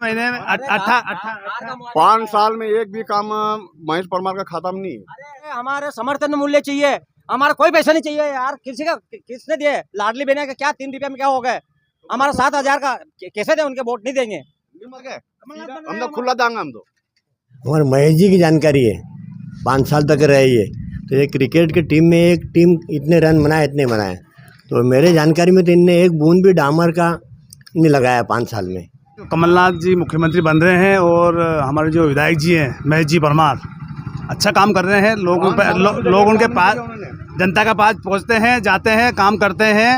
महीने में 5 साल में एक भी काम महेश परमार का खाता में नहीं है। अरे हमारे समर्थन मूल्य चाहिए, हमारा कोई पैसा नहीं चाहिए यार। किसी का किसने दिए? लाडली बहना का क्या 3 रुपया में क्या हो गए? हमारा 7,000 का कैसे दे? उनके वोट नहीं देंगे। हम तो खुला देंगे। हम तो हमारे महेश जी की जानकारी है, 5 साल तक रही है। तो ये क्रिकेट की टीम में एक टीम इतने रन बनाए इतने बनाए, तो मेरे जानकारी में तो इनने एक बूंद भी डामर का नहीं लगाया 5 साल में। कमलनाथ जी मुख्यमंत्री बन रहे हैं और हमारे जो विधायक जी हैं महेश जी परमार अच्छा काम कर रहे हैं। लोग उनके पास, जनता का पास पहुंचते हैं, जाते हैं, काम करते हैं।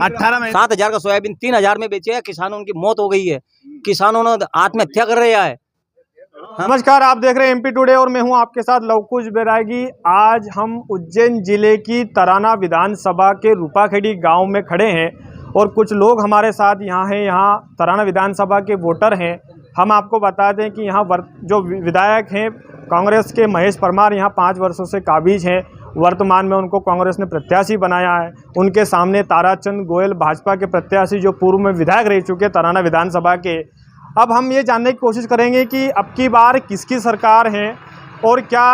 18 में 7,000 का सोयाबीन 3,000 में बेचे है। किसानों की मौत हो गई है, किसानों ने आत्महत्या कर रहे हैं। नमस्कार, आप देख रहे हैं एमपी टुडे और मैं हूं आपके साथ लवकुश बैरागी। आज हम उज्जैन जिले की तराना विधानसभा के रूपाखेड़ी गांव में खड़े हैं और कुछ लोग हमारे साथ यहाँ हैं। यहाँ तराना विधानसभा के वोटर हैं। हम आपको बता दें कि यहाँ जो विधायक हैं कांग्रेस के महेश परमार यहाँ 5 वर्षों से काबिज हैं। वर्तमान में उनको कांग्रेस ने प्रत्याशी बनाया है। उनके सामने ताराचंद गोयल भाजपा के प्रत्याशी जो पूर्व में विधायक रह चुके तराना विधानसभा के। अब हम ये जानने की कोशिश करेंगे कि अब की बार किसकी सरकार है और क्या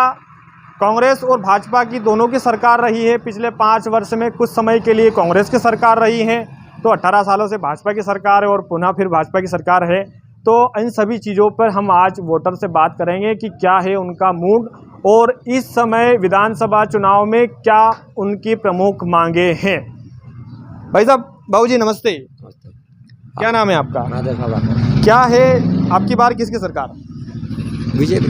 कांग्रेस और भाजपा की दोनों की सरकार रही है। पिछले 5 वर्ष में कुछ समय के लिए कांग्रेस की सरकार रही है, तो 18 सालों से भाजपा की सरकार है और पुनः फिर भाजपा की सरकार है। तो इन सभी चीज़ों पर हम आज वोटर से बात करेंगे कि क्या है उनका मूड और इस समय विधानसभा चुनाव में क्या उनकी प्रमुख मांगे हैं। भाई साहब, बाबूजी नमस्ते। क्या नाम है आपका? क्या है आपकी बार किसकी सरकार? बीजेपी।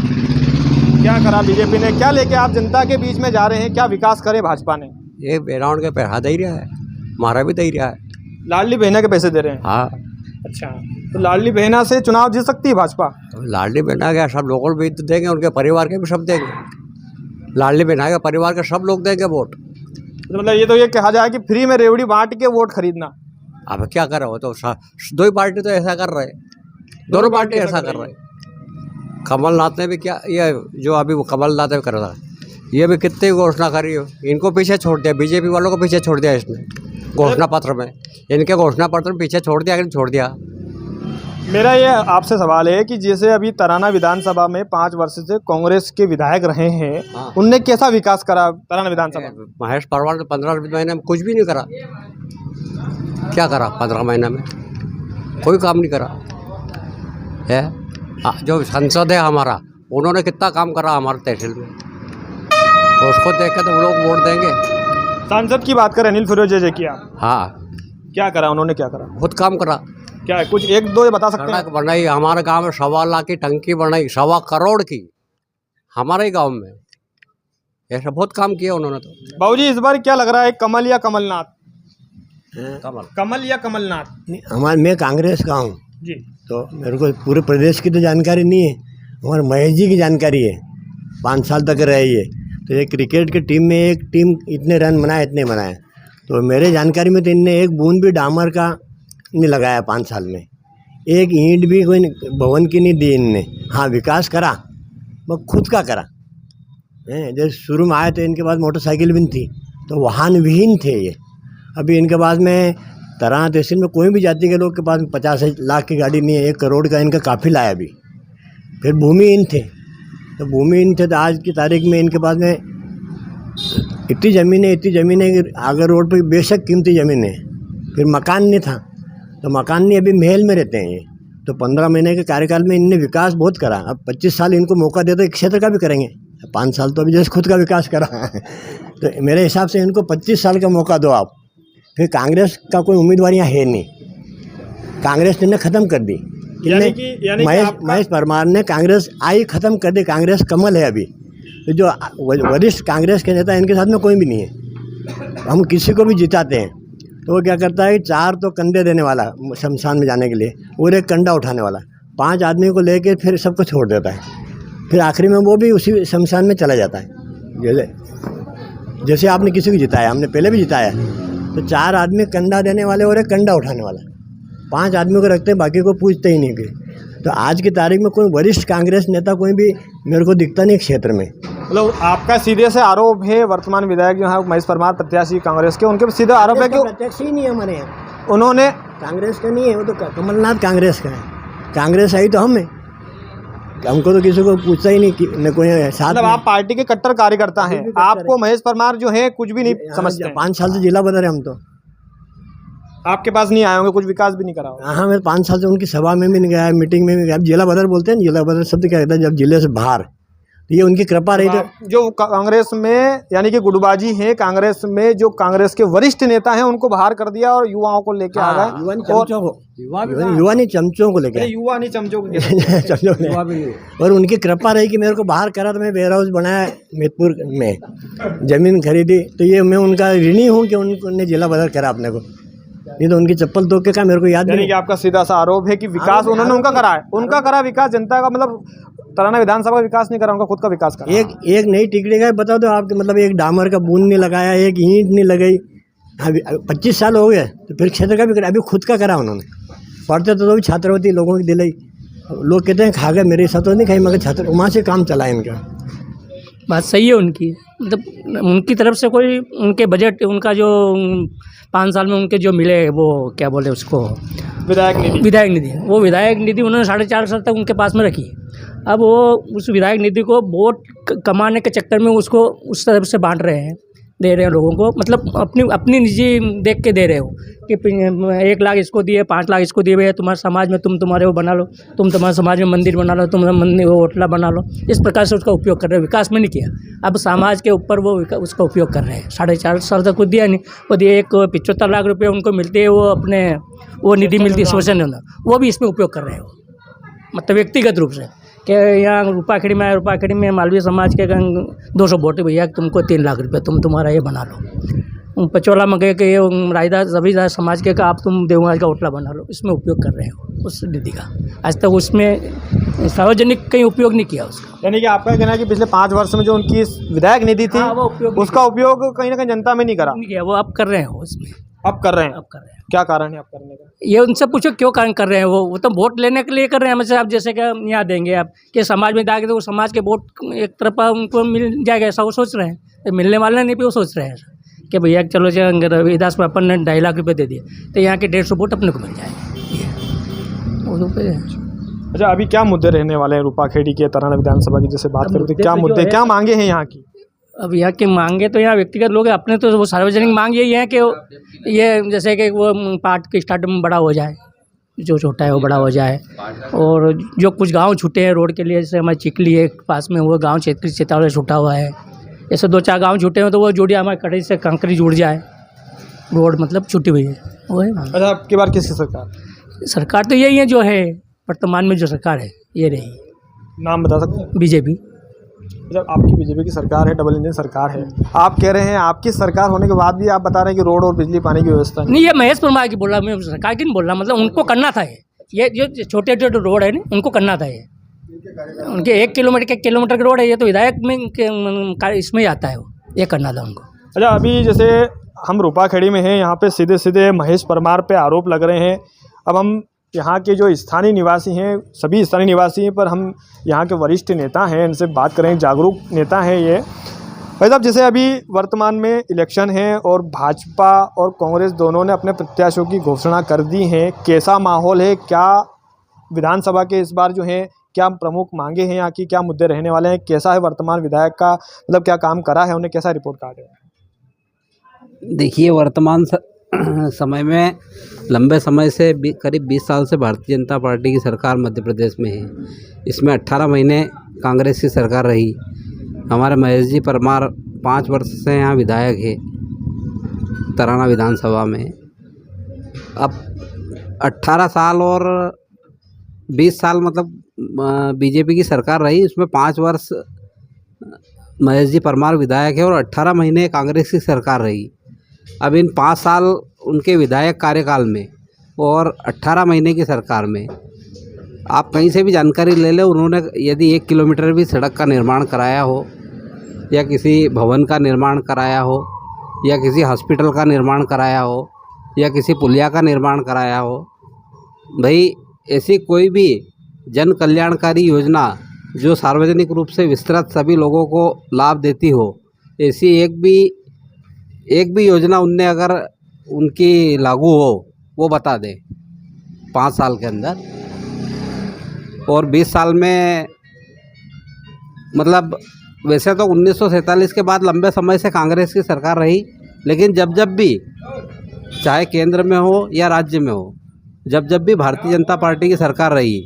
क्या करा बीजेपी ने? क्या लेके आप जनता के बीच में जा रहे हैं? क्या विकास करे भाजपा ने? ये बैकग्राउंड के पैसा दे रहा है, हमारा भी दे रहा है। लाडली बहना के पैसे दे रहे हैं? हाँ। अच्छा, तो लाडली बहना से चुनाव जीत सकती है भाजपा? लाडली बहना के सब लोगों भी तो देंगे, उनके परिवार के भी सब देंगे। लाडली बहना के परिवार के सब लोग देंगे वोट। तो मतलब ये कहा जाए कि फ्री में रेवड़ी बांट के वोट खरीदना। अब क्या कर रहे हो? तो दो ही पार्टी तो ऐसा कर रहे हैं, दोनों पार्टी ऐसा कर रहे हैं। कमलनाथ ने भी क्या, ये जो अभी वो कमलनाथ ने कर रहा है, ये भी कितनी घोषणा करी हो, इनको पीछे छोड़ दिया, बीजेपी वालों को पीछे छोड़ दिया इसने घोषणा पत्र में। इनके घोषणा पत्र में पीछे छोड़ दिया कि नहीं छोड़ दिया? मेरा ये आपसे सवाल है कि जैसे अभी तराना विधानसभा में 5 वर्ष से कांग्रेस के विधायक रहे हैं, हाँ। उनने कैसा विकास करा तराना विधानसभा? महेश परमार ने 15 महीने में कुछ भी नहीं करा। क्या करा 15 महीने में? कोई काम नहीं करा है। जो संसद है हमारा, उन्होंने कितना काम करा हमारे तहसील में, तो उसको देख के तो लोग वोट देंगे। सांसद की बात करें अनिल फिरोज जी की, आप हाँ, क्या करा? उन्होंने क्या करा? बहुत काम करा। क्या है? कुछ 1-2 बता सकते हैं? सड़क बनाई हमारे गांव में, 1.25 लाख की टंकी बनाई, 1.25 करोड़ की हमारे ही गांव में। ऐसा बहुत काम किया उन्होंने। तो बाबूजी इस बार क्या लग रहा है, कमल या कमलनाथ? कमल या कमलनाथ? मैं कांग्रेस का हूँ जी। तो मेरे को पूरे प्रदेश की तो जानकारी नहीं है, हमारे महेश जी की जानकारी है, 5 साल तक रही है। तो ये क्रिकेट की टीम में एक टीम इतने रन बनाए इतने बनाए, तो मेरे जानकारी में तो इनने एक बूंद भी डामर का नहीं लगाया 5 साल में। एक ईंट भी कोई भवन की नहीं दी इनने। हाँ, विकास करा, वो खुद का करा। जब शुरू में आए तो इनके पास मोटरसाइकिल भी नहीं थी, तो वाहन विहीन थे ये। अभी इनके पास में तराना तहसील में कोई भी जाति के लोग के पास 50 लाख की गाड़ी नहीं है, 1 करोड़ का इनका काफिला है अभी। फिर भूमिहीन थे, तो भूमिहीन थे तो आज की तारीख में इनके पास में इतनी ज़मीन है कि अगर रोड पर बेशक कीमती ज़मीन है, फिर मकान नहीं था, तो मकान नहीं, अभी महल में रहते हैं ये। तो 15 महीने के कार्यकाल में इनने विकास बहुत करा। अब 25 साल इनको मौका दे तो एक क्षेत्र का भी करेंगे। 5 साल तो अभी जैसे खुद का विकास करा तो मेरे हिसाब से इनको 25 साल का मौका दो आप। फिर कांग्रेस का कोई उम्मीदवार यहाँ है नहीं, कांग्रेस ने ख़त्म कर दी। महेश परमार ने कांग्रेस आई ख़त्म कर दी। कांग्रेस कमल है अभी। तो जो वरिष्ठ कांग्रेस के नेता, इनके साथ में कोई भी नहीं है। हम किसी को भी जिताते हैं तो वो क्या करता है, 4 तो कंधे देने वाला शमशान में जाने के लिए और 1 कंडा उठाने वाला, 5 आदमी को लेके फिर सबको छोड़ देता है। फिर आखिरी में वो भी उसी शमशान में चला जाता है। जैसे आपने किसी को जिताया, हमने पहले भी जिताया, तो 4 आदमी कंधा देने वाले और 1 कंडा उठाने वाला, 5 आदमियों को रखते हैं, बाकी को पूछते ही नहीं कि। तो आज की तारीख में कोई वरिष्ठ कांग्रेस नेता कोई भी मेरे को दिखता नहीं क्षेत्र में। मतलब आपका सीधे से आरोप है वर्तमान विधायक जो है महेश परमार प्रत्याशी कांग्रेस के, उनके सीधा आरोप है कि प्रत्याशी ही नहीं है हमारे यहाँ, उन्होंने कांग्रेस का नहीं है, वो तो कमलनाथ कांग्रेस का है। कांग्रेस आई तो हम है, हमको तो किसी को पूछता ही नहीं कि न कोई साथ मतलब में। आप पार्टी के कट्टर कार्यकर्ता हैं, कट्टर आपको महेश परमार जो है कुछ भी नहीं समझते हैं। 5 साल से जिला बदर है हम तो। आपके पास नहीं आए होंगे, कुछ विकास भी नहीं करा होगा। हाँ, मैं 5 साल से उनकी सभा में भी नहीं गया, मीटिंग में भी गया। अब जिला बदर बोलते हैं, जिला बदर शब्द क्या कहता है जब जिले से बाहर, तो ये उनकी कृपा रही। तो जो कांग्रेस में यानी कि गुटबाजी है, कांग्रेस में जो कांग्रेस के वरिष्ठ नेता हैं उनको बाहर कर दिया और युवाओं को लेके आ गए। युवा नहीं चमचों को, युवा नहीं चमचों को लेके युवा नहीं चमचों को चमचों ने। और उनकी कृपा रही कि मेरे को बाहर करा, तो मैं वेयर हाउस बनाया मेदपुर में, जमीन खरीदी। तो ये मैं उनका ऋणी हूँ कि उन्होंने जिला बदर करा अपने को, नहीं तो उनकी चप्पल तो के का मेरे को याद यानी नहीं। कि आपका सीधा सा आरोप है कि विकास उन्होंने उनका करा है, उनका करा विकास, जनता का मतलब तराना विधानसभा का विकास नहीं करा, उनका खुद का विकास करा। एक नई टिकड़ी का बता दो आपके, मतलब एक डामर का बूंद नहीं लगाया, एक ईंट नहीं लगाई। अभी 25 साल हो गए, तो फिर क्षेत्र का भी करा, अभी खुद का करा उन्होंने। पढ़ते तो भी छात्रवृत्ति लोगों की दिलाई, लोग कहते हैं खा गए, मेरे साथ तो नहीं खाई, मगर छात्र वहाँ से काम चला है इनका। बात सही है उनकी, मतलब उनकी तरफ से कोई उनके बजट, उनका जो 5 साल में उनके जो मिले वो क्या बोले उसको, विधायक निधि, वो विधायक निधि उन्होंने 4.5 साल तक उनके पास में रखी। अब वो उस विधायक निधि को वोट कमाने के चक्कर में उसको उस तरफ से बांट रहे हैं, दे रहे हैं लोगों को, मतलब अपनी निजी देख के दे रहे हो कि 1 लाख इसको दिए, 5 लाख इसको दिए, भैया तुम्हारे समाज में तुम्हारे वो बना लो, तुम्हारे समाज में मंदिर बना लो, तुम्हारा मंदिर वो होटला बना लो। इस प्रकार से उसका उपयोग कर रहे हैं, विकास में नहीं किया। अब समाज के ऊपर वो उसका उपयोग कर रहे हैं। 4.5 साल तक कुछ दिया नहीं, वो दिए 75 लाख रुपये उनको मिलते हैं, वो अपने वो निधि मिलती है शोषण, वो भी इसमें उपयोग कर रहे हो, मतलब व्यक्तिगत रूप से कि यहाँ रूपाखेड़ी में मालवीय समाज के 200 वोट भैया तुमको 3 लाख रुपये, तुम्हारा ये बना लो। पचौला में गए कि ये रायदास रविदास समाज के का आप तुम देवराज का होटला बना लो, इसमें उपयोग कर रहे हो उस निधि का। आज तक उसमें सार्वजनिक कहीं उपयोग नहीं किया उसका। यानी कि आपका कहना है कि पिछले 5 वर्ष में जो उनकी विधायक निधि थी, हाँ, वो उपयोग उसका उपयोग कहीं ना कहीं जनता में नहीं करा, नहीं किया, वो अब कर रहे हैं उसमें, अब कर रहे हैं। अब कर रहे हैं। क्या कारण है आप करने का? ये उनसे पूछो क्यों कारण कर रहे हैं, वो तो वोट लेने के लिए कर रहे हैं हमसे। आप जैसे कि यहाँ देंगे आप कि समाज में जाके तो वो समाज के वोट एक तरफ उनको मिल जाएगा, ऐसा वो सोच रहे हैं। तो मिलने वाले नहीं भी वो सोच रहे हैं कि भैया चलो रविदास में अपन ने 2.5 लाख रुपये दे दिए तो यहाँ के 150 वोट अपने को मिल जाएंगे। अच्छा, अभी क्या मुद्दे रहने वाले हैं रूपाखेड़ी के तराना विधानसभा की, जैसे बात करें तो क्या मुद्दे, क्या मांगे हैं यहाँ की? अब यहाँ की मांगे तो यहाँ व्यक्तिगत लोग हैं, अपने तो वो सार्वजनिक मांग यही है कि ये जैसे कि वो पार्ट के स्टार्ट बड़ा हो जाए, जो छोटा है वो बड़ा हो जाए, और जो कुछ गांव छूटे हैं रोड के लिए, जैसे हमारे चिकली है पास में, वो गांव चेतावली छूटा हुआ है, ऐसे 2-4 गांव छूटे हैं तो वो जोड़िया हमारे कड़ी से कंकरी जुड़ जाए, रोड मतलब छूटी हुई है वो है। अच्छा, आपकी बार किसकी सरकार? सरकार तो यही है जो है वर्तमान में जो सरकार है ये रही, नाम बता सकते हैं? बीजेपी। जब आपकी बीजेपी की सरकार है, डबल इंजन सरकार है, आप कह रहे हैं आपकी सरकार होने के बाद भी आप बता रहे हैं कि रोड और बिजली पानी की व्यवस्था नहीं, ये महेश परमार की बोल रहा, मैं सरकार की नहीं बोल रहा, मतलब उनको करना था ये जो छोटे छोटे रोड है ना उनको करना था, ये उनके 1 किलोमीटर के रोड है, ये तो विधायक में इसमें ही आता है, वो ये करना था उनको। अच्छा, अभी जैसे हम रूपाखेड़ी में हैं, यहाँ पे सीधे सीधे महेश परमार पे आरोप लग रहे हैं। अब हम यहाँ के जो स्थानीय निवासी हैं, सभी स्थानीय निवासी हैं, पर हम यहाँ के वरिष्ठ नेता हैं, इनसे बात करें, जागरूक नेता हैं ये भाई साहब। जैसे अभी वर्तमान में इलेक्शन है और भाजपा और कांग्रेस दोनों ने अपने प्रत्याशियों की घोषणा कर दी है, कैसा माहौल है? क्या विधानसभा के इस बार जो है क्या प्रमुख मांगे हैं, यहाँ की क्या मुद्दे रहने वाले हैं, कैसा है वर्तमान विधायक का, मतलब क्या काम करा है, उन्हें कैसा रिपोर्ट कार्ड है? देखिए, वर्तमान समय में लंबे समय से करीब 20 साल से भारतीय जनता पार्टी की सरकार मध्य प्रदेश में है। इसमें 18 महीने कांग्रेस की सरकार रही। हमारे महेश जी परमार 5 वर्ष से यहाँ विधायक है तराना विधानसभा में। अब 18 साल और 20 साल मतलब बीजेपी की सरकार रही, उसमें 5 वर्ष महेश जी परमार विधायक है और 18 महीने कांग्रेस की सरकार रही। अब इन 5 साल उनके विधायक कार्यकाल में और 18 महीने की सरकार में आप कहीं से भी जानकारी ले लें, उन्होंने यदि 1 किलोमीटर भी सड़क का निर्माण कराया हो, या किसी भवन का निर्माण कराया हो, या किसी हॉस्पिटल का निर्माण कराया हो, या किसी पुलिया का निर्माण कराया हो, भाई ऐसी कोई भी जन कल्याणकारी योजना जो सार्वजनिक रूप से विस्तृत सभी लोगों को लाभ देती हो, ऐसी एक भी योजना उनने अगर उनकी लागू हो वो बता दें 5 साल के अंदर। और 20 साल में मतलब वैसे तो 1947 के बाद लंबे समय से कांग्रेस की सरकार रही, लेकिन जब जब भी चाहे केंद्र में हो या राज्य में हो, जब जब भी भारतीय जनता पार्टी की सरकार रही,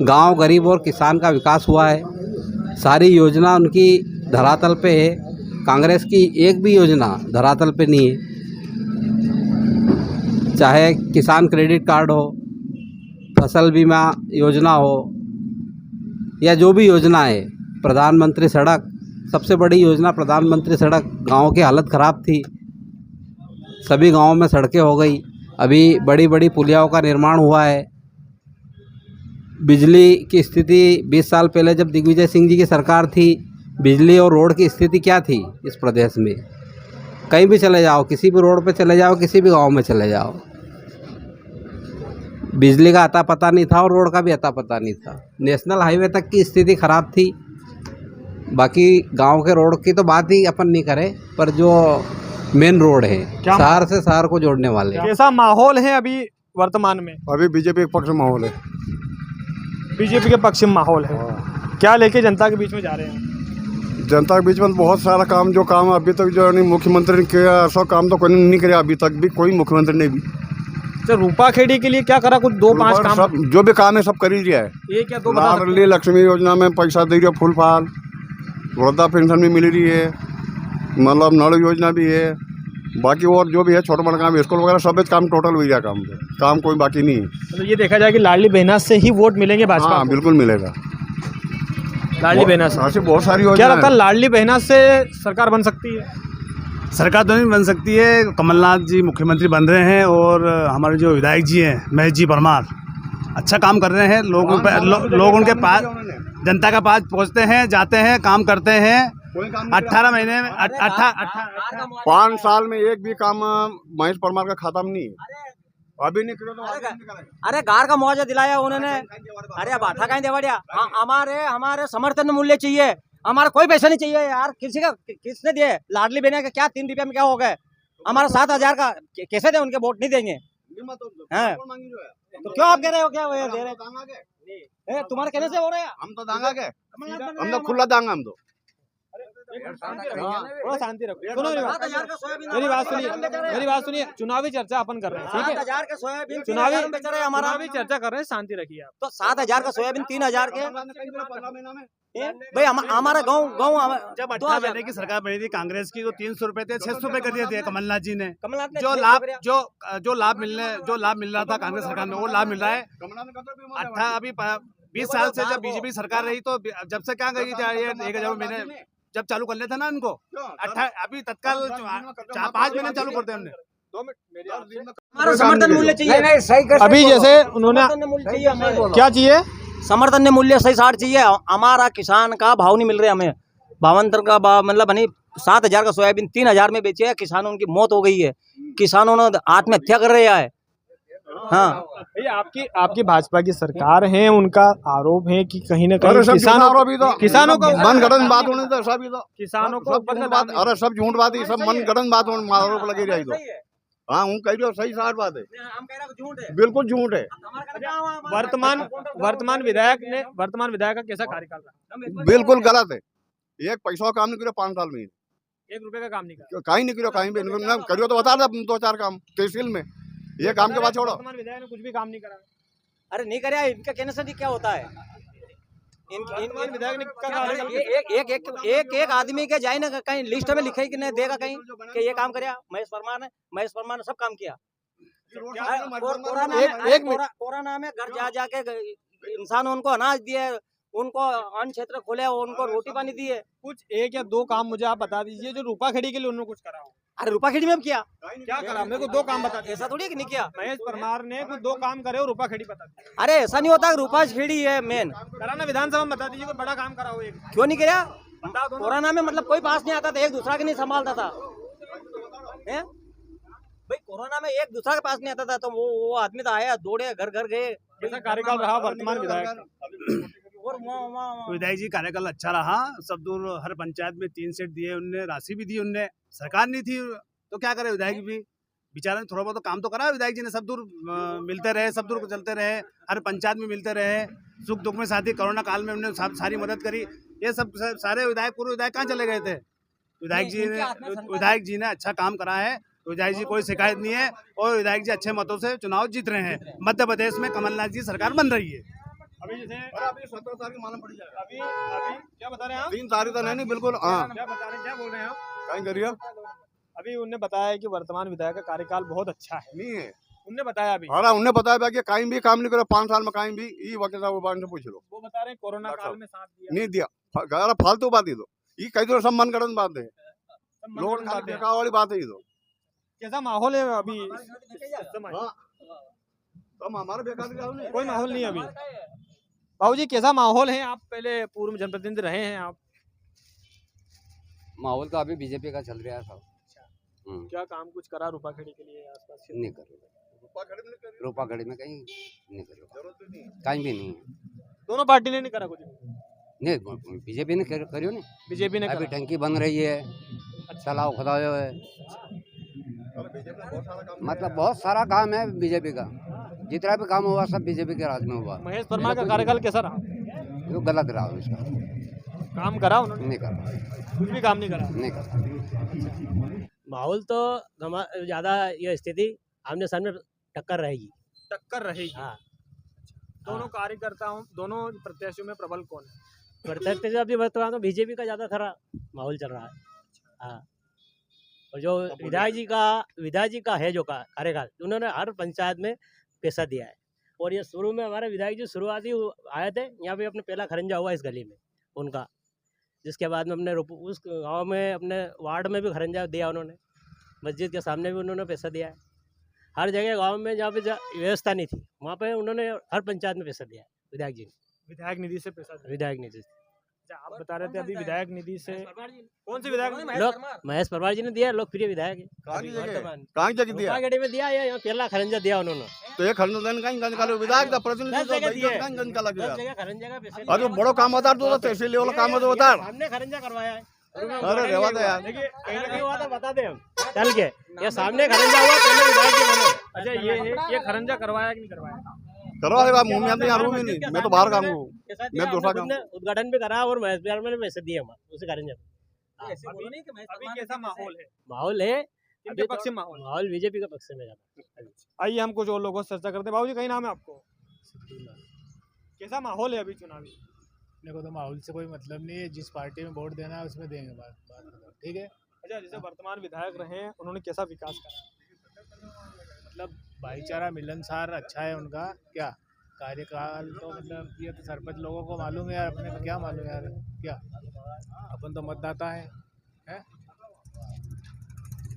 गांव, गरीब और किसान का विकास हुआ है। सारी योजना उनकी धरातल पे है। कांग्रेस की एक भी योजना धरातल पे नहीं है। चाहे किसान क्रेडिट कार्ड हो, फसल बीमा योजना हो, या जो भी योजना है, प्रधानमंत्री सड़क, सबसे बड़ी योजना प्रधानमंत्री सड़क। गाँव की हालत ख़राब थी, सभी गाँवों में सड़कें हो गई। अभी बड़ी बड़ी पुलियाओं का निर्माण हुआ है। बिजली की स्थिति 20 साल पहले जब दिग्विजय सिंह जी की सरकार थी, बिजली और रोड की स्थिति क्या थी इस प्रदेश में? कहीं भी चले जाओ, किसी भी रोड पे चले जाओ, किसी भी गांव में चले जाओ, बिजली का अता पता नहीं था और रोड का भी अता पता नहीं था। नेशनल हाईवे तक की स्थिति ख़राब थी। बाकी गांव के रोड की तो बात ही अपन नहीं करें, पर जो मेन रोड है, शहर से शहर को जोड़ने वाले, कैसा माहौल है अभी वर्तमान में? अभी बीजेपी के पक्ष में माहौल है। बीजेपी के पक्ष में माहौल है। क्या लेके जनता के बीच में जा रहे हैं? जनता के बीच में बहुत सारा काम, जो काम अभी तक जो नहीं मुख्यमंत्री ने किया, ऐसा काम तो कोई नहीं किया अभी तक भी, कोई मुख्यमंत्री ने भी। तो रूपा खेड़ी के लिए क्या करा? कुछ 2-5 काम सब जो भी काम है सब कर ही दिया है। ये क्या दो बता सकते लाडली लक्ष्मी योजना में पैसा दे रही है, फूल फाल, वृद्धा पेंशन भी मिल रही है, मतलब नल योजना भी है। बाकी और जो भी है छोटा बड़ा काम, स्कूल वगैरह सब काम टोटल हुई है। काम कोई बाकी नहीं है। मतलब ये देखा जाए कि लाडली बहना से ही वोट मिलेंगे भाजपा हाँ को? बिल्कुल मिलेगा। लाडली बहना से ऐसी बहुत सारी क्या योजना लगता है लाडली बहना से सरकार बन सकती है? सरकार तो नहीं बन सकती है। कमलनाथ जी मुख्यमंत्री बन रहे हैं और हमारे जो विधायक जी हैं महेश जी परमार अच्छा काम कर रहे हैं। लोग उनके पास, जनता के पास पहुंचते हैं, जाते हैं, काम करते हैं। 18 महीने में 5 साल में एक भी काम महेश परमार का खाता में नहीं है। अभी नहीं करो तो अरे गार का मुआवजा दिलाया उन्होंने। अरे अब आठा कहीं देवाड़िया। हमारे समर्थन मूल्य चाहिए, हमारा कोई पैसा नहीं चाहिए यार। किसने दिए? लाडली बहना का क्या 3 रुपया में क्या हो गए? हमारा 7,000 का कैसे दे? उनके वोट नहीं देंगे। तो क्यों आप कह रहे हो? क्या दे रहे? तुम्हारे कहने से हो रहा है? हम तो दांगा के, हम तो खुला दांगा। हम तो थोड़ा शांति रखो। सुनो मेरी बात सुनिए। चुनावी चर्चा अपन कर रहे हैं, ठीक है? 7,000 का सोयाबीन, चुनावी चर्चा कर रहे हैं, शांति रखिए आप। तो 7,000 का सोयाबीन 3,000 के भाई। हमारा गाँव जब 18 महीने की सरकार बनी थी कांग्रेस की, तो 300 रुपए थे, 600 रुपए कर दिए थे कमलनाथ जी ने। जो लाभ मिल रहा था कांग्रेस सरकार में, वो लाभ मिल रहा है। अभी 20 साल से जब बीजेपी सरकार रही, तो जब से क्या गई थी ये 1,000 महीने जब चालू कर लेते ना इनको, अभी तत्काल 5 महीने चालू करते हैं हमने। हमारा समर्थन मूल्य चाहिए। अभी जैसे उन्होंने क्या चाहिए? समर्थन मूल्य सही 60 चाहिए। हमारा किसान का भाव नहीं मिल रहा हमें। भावांतर का मतलब 7,000 का सोयाबीन 3,000 में बेचे है। किसानों की मौत हो गई है, किसानों ने आत्महत्या कर रहे हैं। हाँ भैया, आपकी भाजपा की सरकार है, उनका आरोप है कि कहीं ना कहीं किसानों को मन गठन बात होने तो सब किसानों को बात, अरे सब झूठ बात है, सब मन गठन बात आरोप लगे रही। तो हाँ हूँ कह रही हो, सही 60 बात है, बिल्कुल झूठ है। वर्तमान विधायक का कैसा कार्यकाल रहा? बिल्कुल गलत है। एक पैसा का काम नहीं करो 5 साल में, 1 रुपए का काम नहीं करा। कहीं नहीं करो, कहीं भी करियो तो बता दे 2-4 काम तहसील में। ये काम के बाद छोड़ो। वर्तमान विधायक ने कुछ भी काम नहीं करा। अरे नहीं करे, इनका कहने से क्या होता है? वर्तमान विधायक ने एक आदमी के जाए ना कहीं लिस्ट में लिखे कि नहीं देगा कहीं कि ये काम करे। महेश परमार ने सब काम किया। कोरोना में घर जा जाके इंसान उनको अनाज दिए, उनको अन्न क्षेत्र खोले, उनको रोटी पानी दिए। कुछ 1 या 2 काम मुझे आप बता दीजिए जो रूपा खेड़ी के लिए उन्होंने कुछ करा हो। अरे रूपा खेड़ी में अब क्या करा? मेरे को 2 काम बता दीजिए। ऐसा थोड़ी है कि नहीं किया। महेश परमार ने कुछ 2 काम करे और रूपा खेड़ी बता दीजिए। अरे ऐसा नहीं होता, रूपा खेड़ी है मेन। कराना विधानसभा में बता दीजिए कोई बड़ा काम करा हो। एक क्यों नहीं किया? कोरोना में मतलब कोई पास नहीं आता था, एक दूसरा के नहीं संभालता था भाई। कोरोना में एक दूसरा के पास नहीं आता था, तो वो आदमी तो आया, दौड़े, घर घर गए। कैसा कार्यकाल रहा वर्तमान विधायक? विधायक जी कार्यकाल अच्छा रहा। सब दूर हर पंचायत में 3 सेट दिए उनने, राशि भी दी उनने। सरकार नहीं थी तो क्या करे विधायक भी, बेचारे ने थोड़ा बहुत तो काम तो करा विधायक जी ने, सब दूर मिलते रहे, सब दूर चलते रहे, हर पंचायत में मिलते रहे, सुख दुख में साथी, कोरोना काल में उन्होंने सारी मदद करी। ये सब सारे विधायक, पूर्व विधायक कहाँ चले गए थे? विधायक जी ने अच्छा काम करा है। विधायक जी कोई शिकायत नहीं है और विधायक जी अच्छे मतों से चुनाव जीत रहे हैं। मध्य प्रदेश में कमलनाथ जी सरकार बन रही है। अभी जैसे अभी 17 तारीख को मालूम पड़ जाएगा। अभी क्या बता रहे हैं आप? 3 तारीख तो नहीं बिल्कुल। हाँ, क्या बता रहे हैं, क्या बोल रहे हैं आप? कहीं करिए अभी उनने बताया है कि वर्तमान विधायक का कार्यकाल बहुत अच्छा है, नहीं है। उनने बताया अभी। अरे उन्हें बताया कि कहीं भी काम नहीं करो 5 साल में, कहीं भी ये वक्त वो बात से पूछ लो। वो बता रहे हैं कोरोना काल में साथ दिया, नहीं दिया, अरे फालतू बात ही दो, ये कई तो सम्मान करने बात है, सब लोग मंजूर बातें हैं। बेकार वाली बात है ये तो। कैसा माहौल है अभी इस समय? हाँ, तो हमारे बेकार नहीं। कोई माहौल नहीं है अभी। बाबूजी कैसा माहौल है? आप पहले पूर्व जनप्रतिनिधि रहे हैं आप, माहौल तो अभी बीजेपी का चल रहा है सब। क्या काम कुछ करा रूपाखेड़ी के लिए आसपास क्षेत्र? नहीं कर रहे, रूपागढ़ी में कहीं नहीं कर रहे, कहीं भी नहीं है। दोनों पार्टी ने नहीं करा कुछ? नहीं, बीजेपी ने करियो नहीं। बीजेपी ने अभी करा। टंकी बन रही है, तालाब खुदायो है, मतलब बहुत सारा काम है बीजेपी का। जितना भी काम हुआ सब बीजेपी के राज में हुआ। महेश परमार का कार्यकाल कैसा रहा? वो गलत रहा उसका, काम करा उन्होंने? नहीं कर कुछ भी काम नहीं करा। नहीं कर माहौल तो ज़्यादा ये स्थिति आमने सामने टक्कर रहेगी। टक्कर रहेगी। हाँ, दोनों कार्यकर्ताओं, दोनों प्रत्याशियों में प्रबल कौन है? प्रत्यक्ष से अभी वर्तमान तो बीजेपी का ज़्यादा खरा माहौल चल रहा है। हाँ, और जो विधायक जी का है जो कार्यकाल, उन्होंने हर पंचायत में पैसा दिया है। और ये शुरू में हमारे विधायक जी शुरुआती आए थे यहाँ पे, अपने पहला खरंजा हुआ इस गली में उनका, जिसके बाद में अपने उस गांव में अपने वार्ड में भी खरंजा दिया उन्होंने, मस्जिद के सामने भी उन्होंने पैसा दिया है। हर जगह गांव में जहाँ पे व्यवस्था नहीं थी वहाँ पे उन्होंने हर पंचायत में पैसा दिया है विधायक जी ने। विधायक निधि से पैसा दिया। विधायक निधि से। अच्छा, आप बता रहे थे अभी विधायक निधि से कौन से विधायक? महेश परमार जी ने दिया, लोकप्रिय विधायक है। कहाँ जगह दिया? रूपागढ़ी में दिया है, यहाँ पहला खरंजा दिया उन्होंने। तो ये खंडन कहीं गंज का विधायक का प्रतिनिधि 10 जगह दिए। कहीं गंज का लग 10 गया। जगह खरंजा का पैसा अरे बड़ो काम बता दो, तहसील लेवल काम है तो बता। हमने खरंजा करवाया है। अरे रेवा दे यार। देखिए कहीं ना कहीं हुआ तो बता दें हम चल के, ये सामने खरंजा हुआ, पहले विधायक जी बने। अच्छा, ये खरंजा करवाया कि नहीं करवाया? करवा देगा, मुंह में आते यहाँ रूम ही नहीं, मैं तो बाहर काम हूँ। के साथ मैं दूसरा काम। हमने उद्घाटन भी करा और महेश बिहार में पैसे दिए हमारे उसी खरंजा में। अभी कैसा माहौल है? माहौल है किनके पक्ष में माहौल? माहौल बीजेपी के पक्ष में ज्यादा। आइए हम कुछ और लोगों से चर्चा करते हैं। बाबूजी कहीं नाम है आपको? कैसा माहौल है अभी चुनावी? देखो, तो माहौल से कोई मतलब नहीं है, जिस पार्टी में वोट देना है उसमें देंगे, बात खत्म, ठीक है। अच्छा, जैसे वर्तमान विधायक रहे हैं, उन्होंने कैसा विकास करा? मतलब भाईचारा मिलनसार अच्छा है उनका। क्या कार्यकाल तो मतलब ये तो सरपंच लोगों को मालूम है यार, अपने को क्या मालूम यार, क्या अपन तो मतदाता है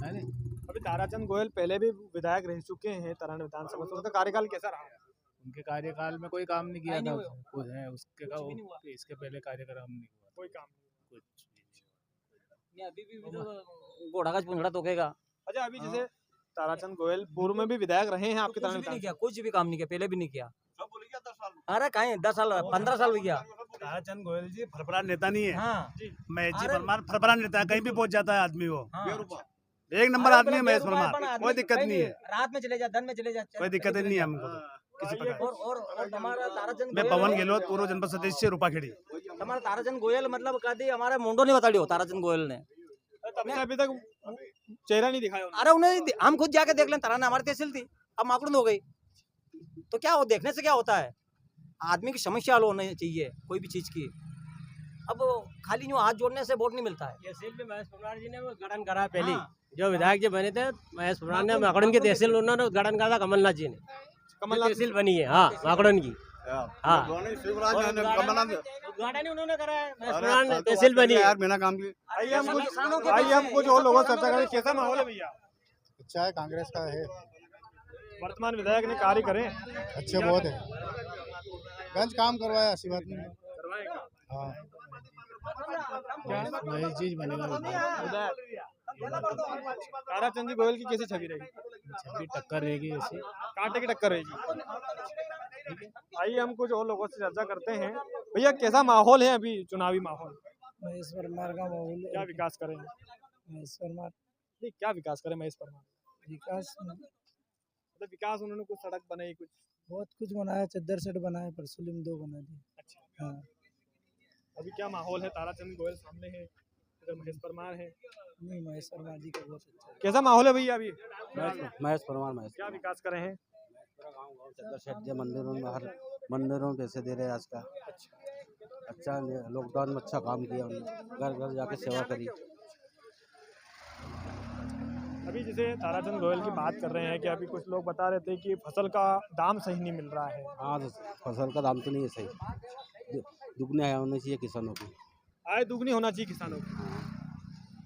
नहीं। अभी ताराचंद गोयल पहले भी विधायक रह चुके हैं तराना विधानसभा से, उनका कार्यकाल कैसा रहा? उनके कार्यकाल में कोई काम नहीं किया था, कुछ है उसके का इसके पहले कार्यक्रम नहीं हुआ, कोई काम कुछ अभी भी घोड़ा का पुंजड़ा तोकेगा। अच्छा, अभी जैसे ताराचंद गोयल पूर्व में भी विधायक रहे हैं आपके कुछ तराना भी नहीं विधानसभा? किया, कुछ भी काम नहीं किया, पहले भी नहीं किया। अरे कहीं 10 साल 15 साल हो गया। ताराचंद गोयल जी फरफरा नेता नहीं है। हाँ, महेश जी अरे- परमार फरफरा नेता है, कहीं भी पहुंच जाता है आदमी वो। हाँ। एक नंबर आदमी है महेश बेरुपा परमार, आदमी कोई दिक्कत कहीं नहीं है, रात में चले जा, दिन में चले जा, कोई दिक्कत ही नहीं है हमको किसी प्रकार की। और हमारा ताराचंद मैं गोयल- पवन गहलोत, पूर्व जनपद सदस्य रूपाखेड़ी। हमारा ताराचंद गोयल मतलब कभी हमारे मुंडो नहीं बताड़ी हो ताराचंद गोयल ने। तब से अभी तक चेहरा नहीं दिखाया उन्होंने। अरे उन्हें हम खुद जाके देख लें, तराना हमारी तहसील थी, अब माकड़ून हो गई, तो क्या हो, देखने से क्या होता है? आदमी की समस्या हल होनी चाहिए कोई भी चीज की। अब खाली यूँ हाथ जोड़ने से वोट नहीं मिलता है। तहसील में महेश परमार जी ने उद्घाटन करा पहले, हाँ। जो विधायक जी बने थे महेश परमार ने माकड़न की तहसील उन्होंने उद्घाटन करा था कमलनाथ जी ने। कमलनाथ तहसील बनी है, हाँ, माकड़न की। हाँ, शिवराज ने कमलनाथ। उद्घाटन ही उन्होंने करा है, महेश अरे परमार ने फालतू तहसील बात बनी है है। यार, बिना काम के। आइए हम कुछ और लोगों से चर्चा करें। कैसा माहौल है भैया? अच्छा है, कांग्रेस का है, वर्तमान विधायक ने कार्य करे? अच्छे बहुत है, गंज काम करवाया, ऐसी बात नहीं है। करवाएगा। हाँ, महेश जी बनेगा ताराचंद गोयल की कैसी छवि रहेगी? छवि टक्कर रहेगी ऐसी। कांटे की टक्कर रहेगी। आइए हम कुछ और लोगों से चर्चा करते हैं। भैया कैसा माहौल है अभी चुनावी माहौल? महेश परमार का माहौल क्या विकास करें? महेश परमार नहीं, क्या विकास करें महेश परमार? विकास मतलब विकास उन्होंने कुछ सड़क बनाई, कुछ बहुत कुछ बनाया, चद्दर सेट बनाया, परसों में 2 बना दिए। अच्छा। हाँ। अभी क्या माहौल है? ताराचंद गोयल सामने है, इधर महेश परमार है। नहीं, महेश शर्मा जी का बहुत अच्छा है। कैसा माहौल है भैया अभी? महेश परमार क्या विकास कर रहे हैं? चद्दर सेट जो मंदिरों में, हर मंदिरों में पैसे दे रहे हैं आज का। अच्छा लॉकडाउन में अच्छा काम किया उन्होंने, घर घर जाके सेवा करी। अभी जैसे ताराचंद गोयल की बात कर रहे हैं कि अभी कुछ लोग बता रहे थे कि फसल का दाम सही नहीं मिल रहा है। हाँ, तो फसल का दाम तो नहीं है सही, दुगने आया होना चाहिए किसानों की। आय दुगनी होना चाहिए किसानों की।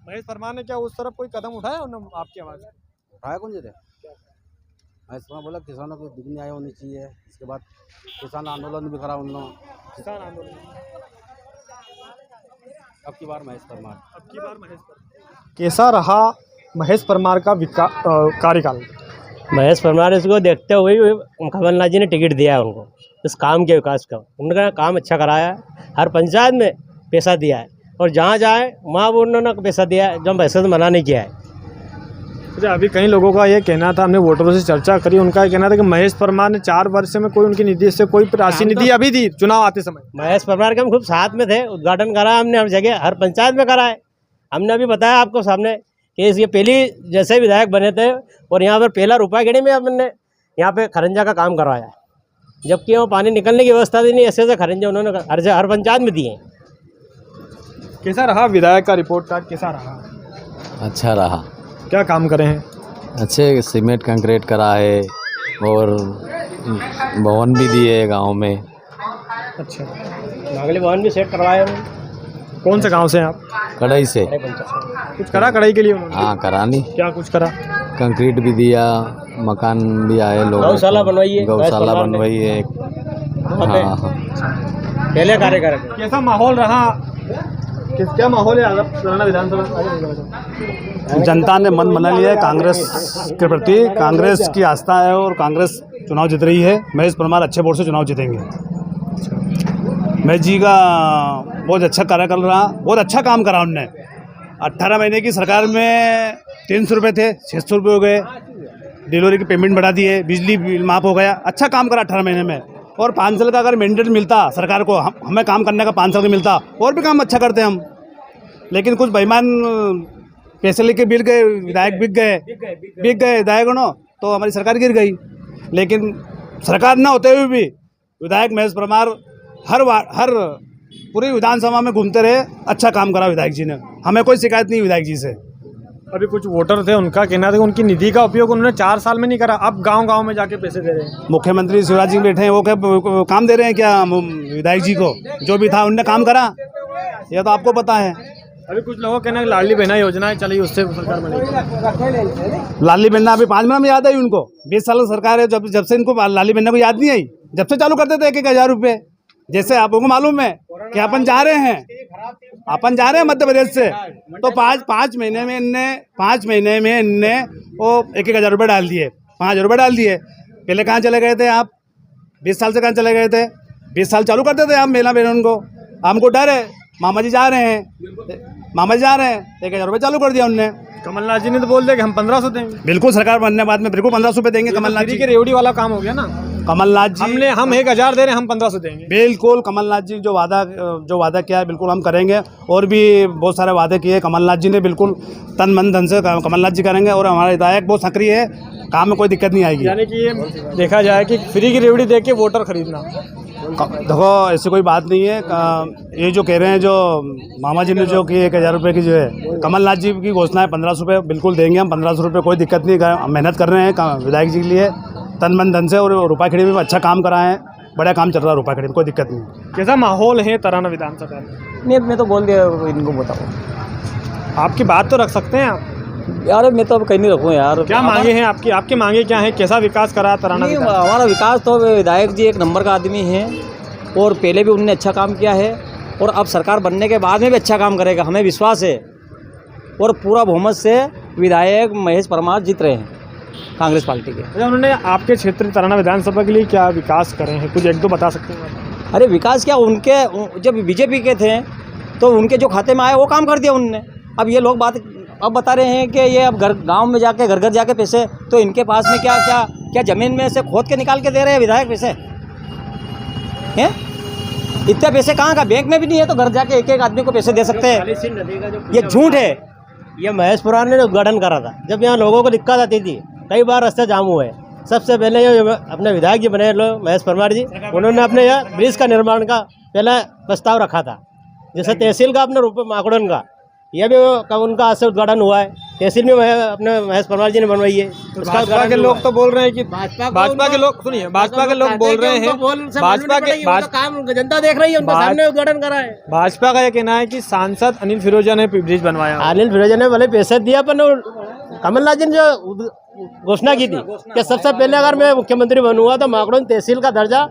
महेश परमार ने क्या उस तरफ कोई कदम उठाया उन्होंने आपकी आवाज़ में? उठाया कौन जी? महेश परमार बोला किसानों को दुगनी आय होनी चाहिए। इसके बाद किसान आंदोलन भी करा उन्होंने। किसान आंदोलन अब की बार महेश परमार। कैसा रहा महेश परमार का कार्यकाल? महेश परमार इसको देखते हुए कमलनाथ जी ने टिकट दिया है उनको, इस काम के विकास का। उनका काम अच्छा कराया है, हर पंचायत में पैसा दिया है, और जहाँ जाए वहाँ वो उन्होंने पैसा दिया है, जब पैसे तो मना नहीं किया है। अच्छा, अभी कई लोगों का ये कहना था, हमने वोटरों से चर्चा करी, उनका ये कहना था कि महेश परमार ने 4 वर्ष में कोई उनकी निधि से कोई राशि निधि अभी दी चुनाव आते समय। महेश परमार के हम खूब साथ में थे, उद्घाटन करा हमने हर जगह, हर पंचायत में करा है। हमने अभी बताया आपको सामने कि इसके पहली जैसे विधायक बने थे, और यहाँ पर पहला रुपया में हमने यहाँ पे खरंजा का काम करवाया है, जबकि वहाँ पानी निकलने की व्यवस्था थी नहीं, ऐसे खरंजे उन्होंने हर पंचायत में दिए। कैसा रहा विधायक का रिपोर्ट कार्ड? कैसा रहा? अच्छा रहा। क्या काम करे हैं? अच्छे सीमेंट कंक्रीट करा है, और भवन भी दिए गांव में। अच्छा, नागली भवन भी सेट करवाए हमने। कौन से गांव से हैं आप? कढ़ाई से। कुछ करा कढ़ाई के लिए उन्होंने? हाँ, करानी। क्या कुछ करा? कंक्रीट भी दिया, मकान भी आए, लोगों गौशाला बनवाई है, गौशाला बनवाई है। हाँ, पहले कार्यक्रम। कैसा माहौल रहा? क्या माहौल है तराना विधानसभा? जनता ने मन बना लिया है कांग्रेस के प्रति। कांग्रेस की आस्था है और कांग्रेस चुनाव जीत रही है। महेश परमार अच्छे वोट से चुनाव जीतेंगे। महेश जी का बहुत अच्छा कार्यकाल रहा, बहुत अच्छा काम करा उनने। 18 महीने की सरकार में 300 रुपये थे, 600 रुपये हो गए। डिलीवरी की पेमेंट बढ़ा दिए, बिजली बिल माफ़ हो गया। अच्छा काम करा 18 महीने में। और 5 साल का अगर मैंडेट मिलता सरकार को, हमें काम करने का 5 साल का मिलता, और भी काम अच्छा करते हम। लेकिन कुछ बेईमान पैसे लेके बिक गए, विधायक बिक गए विधायकों, तो हमारी सरकार गिर गई। लेकिन सरकार ना होते हुए भी विधायक महेश परमार हर पूरी विधानसभा में घूमते रहे। अच्छा काम करा विधायक जी ने, हमें कोई शिकायत नहीं विधायक जी से। अभी कुछ वोटर थे, उनका कहना था कि उनकी निधि का उपयोग उन्होंने 4 साल में नहीं करा, अब गांव-गांव में जाके पैसे दे रहे हैं। मुख्यमंत्री शिवराज जी बैठे हैं, वो क्या काम दे रहे हैं क्या विधायक जी को? जो भी था उनने काम करा, यह तो आपको पता है। अभी कुछ लोगों का कहना है लाडली बहना योजना चली, उससे सरकार बनेगी। लाडली बहना अभी 5 महीने में याद आई उनको। 20 साल सरकार है, जब से इनको लाडली बहना को याद नहीं आई। जब से चालू करते थे 1,000 रुपये। जैसे आपको मालूम है कि अपन जा रहे हैं मध्य प्रदेश से, तो 5 महीने में इनने वो 1,000 रुपये डाल दिए, 5,000 रुपये डाल दिए। पहले कहाँ चले गए थे आप? 20 साल से कहाँ चले गए थे? 20 साल चालू करते थे आप मेला बहनों को। हमको डर है, मामा जी जा रहे हैं, 1,000 रुपये चालू कर दिया उनने। कमलनाथ जी ने तो बोल दिया कि हम 1500 देंगे। बिल्कुल, सरकार बनने बाद में बिल्कुल 1500 रुपये देंगे कमलनाथ जी के। रेवड़ी वाला काम हो गया ना कमलनाथ जी। हम 1,000 दे रहे हैं, हम 1500 देंगे। बिल्कुल, कमलनाथ जी जो वादा किया है बिल्कुल हम करेंगे। और भी बहुत सारे वादे किए कमलनाथ जी ने, बिल्कुल तन मन धन से कमलनाथ जी करेंगे। और हमारा विधायक बहुत सक्रिय है, काम में कोई दिक्कत नहीं आएगी। यानी कि ये देखा जाए कि फ्री की रेवड़ी दे के वोटर खरीदना। देखो, ऐसी कोई बात नहीं है। ये जो कह रहे हैं, जो मामा जी ने जो की 1,000 रुपये की जो है, कमलनाथ जी की घोषणा है 1500 रुपये बिल्कुल देंगे हम। 1500 रुपये कोई दिक्कत नहीं, मेहनत कर रहे हैं विधायक जी के लिए तन मन धन से। और रूपाखेड़ी में अच्छा काम करा है, बड़ा काम चल रहा है रूपाखेड़ी में, कोई दिक्कत नहीं। कैसा माहौल है तराना विधानसभा में? नहीं, मैं तो बोल दिया, इनको बताओ। आपकी बात तो रख सकते हैं आप? यार मैं तो अब कहीं नहीं रखूँ यार। क्या मांगे हैं आपकी मांगे क्या है? कैसा विकास करा तराना? हमारा विकास तो विधायक जी एक नंबर का आदमी है, और पहले भी उन्होंने अच्छा काम किया है, और अब सरकार बनने के बाद में भी अच्छा काम करेगा, हमें विश्वास है। और पूरा बहुमत से विधायक महेश परमार जीत रहे हैं कांग्रेस पार्टी के। अच्छा, उन्होंने आपके क्षेत्र तराना विधानसभा के लिए क्या विकास करे हैं? कुछ 1-2 बता सकते हैं? अरे विकास क्या, उनके जब बीजेपी के थे तो उनके जो खाते में आए वो काम कर दिया उनने। अब ये लोग बात अब बता रहे हैं कि ये अब घर गांव में जाके घर घर जाके पैसे, तो इनके पास में क्या ज़मीन में से खोद के निकाल के दे रहे हैं विधायक पैसे हैं? इतने पैसे कहाँ का, बैंक में भी नहीं है तो घर जाके एक एक आदमी को पैसे दे सकते हैं? ये झूठ है। ये महेशपुरा ने उद्घाटन करा था जब यहाँ लोगों को दिक्कत आती थी, कई बार रास्ते जाम हुए। सबसे पहले ये अपने विधायक जी बने महेश परमार जी, उन्होंने अपने यहाँ ब्रिज का निर्माण का पहला प्रस्ताव रखा था। जैसे तहसील का अपने रूप माकड़न का, यह भी उनका आज से उद्घाटन हुआ है। तहसील में अपने महेश परमार जी ने बनवाई है। भाजपा के लोग तो बोल रहे हैं कि भाजपा के लोग, सुनिए, भाजपा के लोग बोल रहे हैं, भाजपा काम जनता देख रही है, उनके सामने उद्घाटन करा है। भाजपा का यह कहना है कि सांसद अनिल फिरोजा ने ब्रिज बनवाया। अनिल फिरोजा ने भले पैसे दिया, पर कमलनाथ जी ने जो घोषणा की थी कि सबसे पहले अगर मैं मुख्यमंत्री बनूंगा तो माकड़ोन तहसील का दर्जा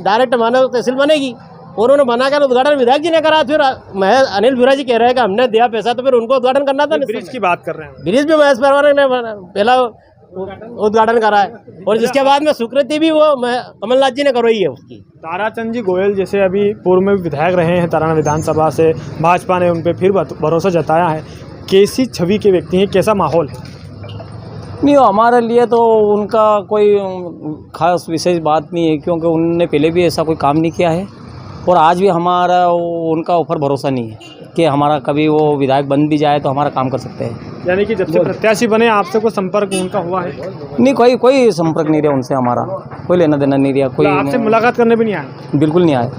डायरेक्ट मानव तहसील बनेगी, और उन्होंने बना कर उद्घाटन विधायक जी ने करा। फिर अनिल फिरोजा जी कह रहे हैं कि हमने दिया पैसा तो फिर उनको उद्घाटन करना था। ब्रिज की बात कर रहे हैं, ब्रिज भी महेश परमार ने पहला उद्घाटन करा है, और जिसके बाद में स्वीकृति भी वो कमलनाथ जी ने करवाई है उसकी। ताराचंद जी गोयल जैसे अभी पूर्व में विधायक रहे हैं तराना विधानसभा से, भाजपा ने उन पर फिर भरोसा जताया है। कैसी छवि के व्यक्ति हैं, कैसा माहौल है? नहीं, हमारे लिए तो उनका कोई खास विशेष बात नहीं है, क्योंकि उन्होंने पहले भी ऐसा कोई काम नहीं किया है, और आज भी हमारा उनका ऊपर भरोसा नहीं है कि हमारा कभी वो विधायक बन भी जाए तो हमारा काम कर सकते हैं। यानी कि जब से प्रत्याशी बने आपसे कोई संपर्क उनका हुआ है? नहीं, कोई संपर्क नहीं रहा उनसे, हमारा कोई लेना देना नहीं रहा। कोई आपसे मुलाकात करने भी नहीं आए? बिल्कुल नहीं आए।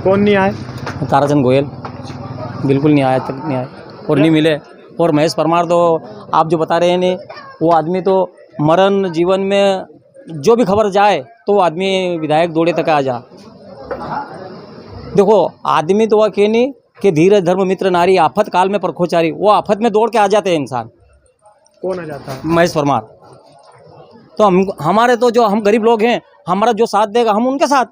कौन नहीं आए? ताराचंद गोयल बिल्कुल नहीं आए, तक नहीं आए और नहीं मिले। और महेश परमार तो आप जो बता रहे हैं नहीं, वो आदमी तो मरण जीवन में जो भी खबर जाए तो वो आदमी विधायक दौड़े तक आ जा। देखो, आदमी तो वह कह नहीं कि धीरज धर्म मित्र नारी, आफत काल में परखोचारी, वो आफत में दौड़ के आ जाते हैं इंसान। कौन आ जाता है? महेश परमार। तो हमारे तो जो हम गरीब लोग हैं, हमारा जो साथ देगा हम उनके साथ।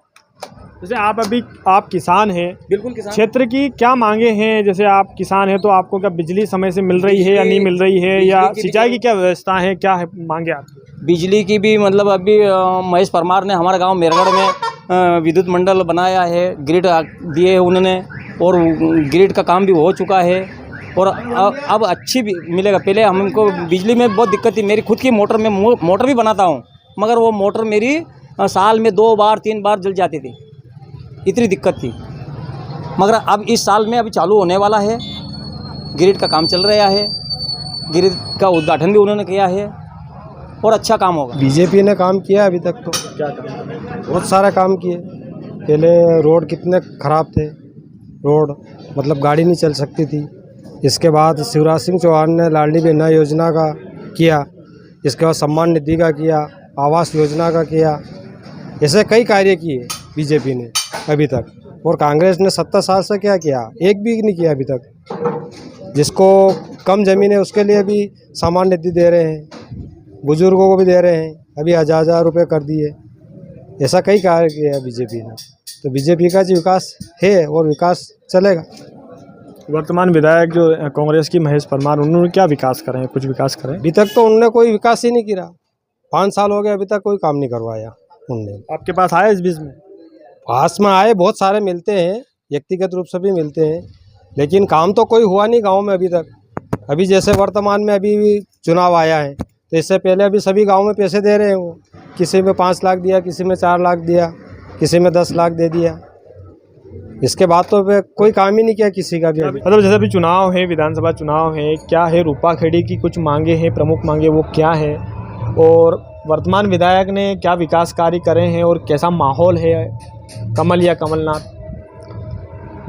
जैसे आप किसान हैं, बिल्कुल किसान। क्षेत्र की क्या मांगे हैं? जैसे आप किसान हैं तो आपको क्या बिजली समय से मिल रही है या नहीं मिल रही है, या सिंचाई की क्या व्यवस्था है, क्या है मांगे आप? बिजली की भी मतलब अभी महेश परमार ने हमारे गांव मेरगढ़ में विद्युत मंडल बनाया है, ग्रिड दिए उन्होंने, और ग्रिड का काम भी हो चुका है, और अब अच्छी भी मिलेगा। पहले हमको बिजली में बहुत दिक्कत थी, मेरी खुद की मोटर भी बनाता हूँ, मगर वो मोटर मेरी साल में 2 बार 3 बार जल जाती थी, इतनी दिक्कत थी। मगर अब इस साल में अभी चालू होने वाला है, ग्रिड का काम चल रहा है, ग्रिड का उद्घाटन भी उन्होंने किया है और अच्छा काम होगा। बीजेपी ने काम किया अभी तक तो, क्या काम? बहुत सारा काम किए। पहले रोड कितने ख़राब थे, रोड मतलब गाड़ी नहीं चल सकती थी। इसके बाद शिवराज सिंह चौहान ने लाडली बहना योजना का किया, इसके बाद सम्मान निधि का किया, आवास योजना का किया, ऐसे कई कार्य किए बीजेपी ने अभी तक। और कांग्रेस ने 70 साल से क्या किया? एक भी नहीं किया अभी तक। जिसको कम ज़मीन है उसके लिए भी सम्मान निधि दे रहे हैं, बुजुर्गों को भी दे रहे हैं, अभी 1000 रुपये कर दिए। ऐसा कई कार्य किया है बीजेपी ने, तो बीजेपी का जो विकास है और विकास चलेगा। वर्तमान विधायक जो कांग्रेस की महेश परमार, उन्होंने क्या विकास करे हैं? कुछ विकास करें? अभी तक तो उन्होंने कोई विकास ही नहीं किया। 5 साल हो गए, अभी तक कोई काम नहीं करवाया उनने। आपके पास आए इस बीच में? पास में आए, बहुत सारे मिलते हैं, व्यक्तिगत रूप से भी मिलते हैं, लेकिन काम तो कोई हुआ नहीं गांव में अभी तक। अभी जैसे वर्तमान में अभी चुनाव आया है, तो इससे पहले अभी सभी गांव में पैसे दे रहे हैं वो। किसी में 5 लाख दिया, किसी में 4 लाख दिया, किसी में 10 लाख दे दिया। इसके बाद तो कोई काम ही नहीं किया किसी का भी। मतलब जैसे अभी चुनाव है, विधानसभा चुनाव है, क्या है रूपाखेड़ी की कुछ मांगे हैं, प्रमुख मांगे वो क्या है, और वर्तमान विधायक ने क्या विकास कार्य करे हैं, और कैसा माहौल है, कमल या कमलनाथ?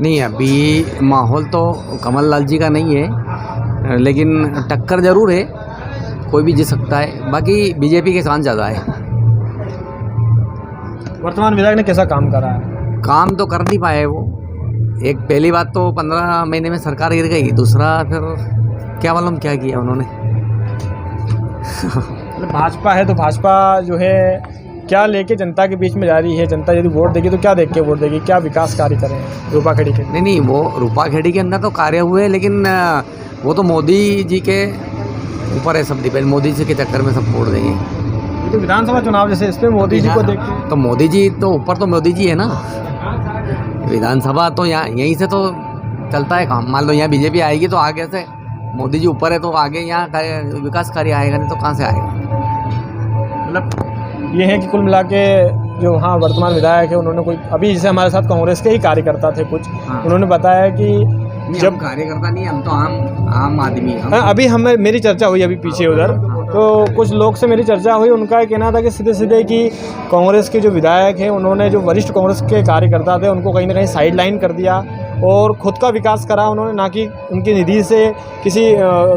नहीं, अभी माहौल तो कमल लाल जी का नहीं है, लेकिन टक्कर ज़रूर है, कोई भी जीत सकता है। बाकी बीजेपी के चांस ज़्यादा है। वर्तमान विधायक ने कैसा काम करा है? काम तो कर नहीं पाए वो। एक पहली बात तो 15 महीने में सरकार गिर गई, दूसरा फिर क्या मालूम क्या किया उन्होंने। भाजपा है तो भाजपा जो है क्या लेके जनता के बीच में जा रही है? जनता यदि वोट देगी तो क्या देख के वोट देगी? क्या विकास कार्य करें रूपाखेड़ी के? नहीं, वो रूपाखेड़ी के अंदर तो कार्य हुए, लेकिन वो तो मोदी जी के ऊपर है सब डिपेंड। मोदी जी के चक्कर में सब वोट देंगे। तो विधानसभा चुनाव जैसे इसमें मोदी जी को देखते, तो मोदी जी तो ऊपर तो मोदी जी है ना। विधानसभा तो यहाँ यहीं से तो चलता है काम। मान लो यहाँ बीजेपी आएगी तो आगे से मोदी जी ऊपर है तो आगे यहाँ विकास कार्य आएगा, नहीं तो कहाँ से आएगा। मतलब ये है कि कुल मिला के जो वहाँ वर्तमान विधायक है उन्होंने कोई अभी जैसे हमारे साथ कांग्रेस के ही कार्यकर्ता थे कुछ, हाँ। उन्होंने बताया कि जब कार्यकर्ता नहीं, हम तो आम आदमी हैं। अभी हमें मेरी चर्चा हुई अभी पीछे उधर, तो कुछ लोग से मेरी चर्चा हुई, उनका ये कहना था कि सीधे सीधे कि कांग्रेस के जो विधायक हैं उन्होंने जो वरिष्ठ कांग्रेस के कार्यकर्ता थे उनको कहीं ना कहीं साइड लाइन कर दिया और खुद का विकास करा उन्होंने, ना कि उनकी निधि से किसी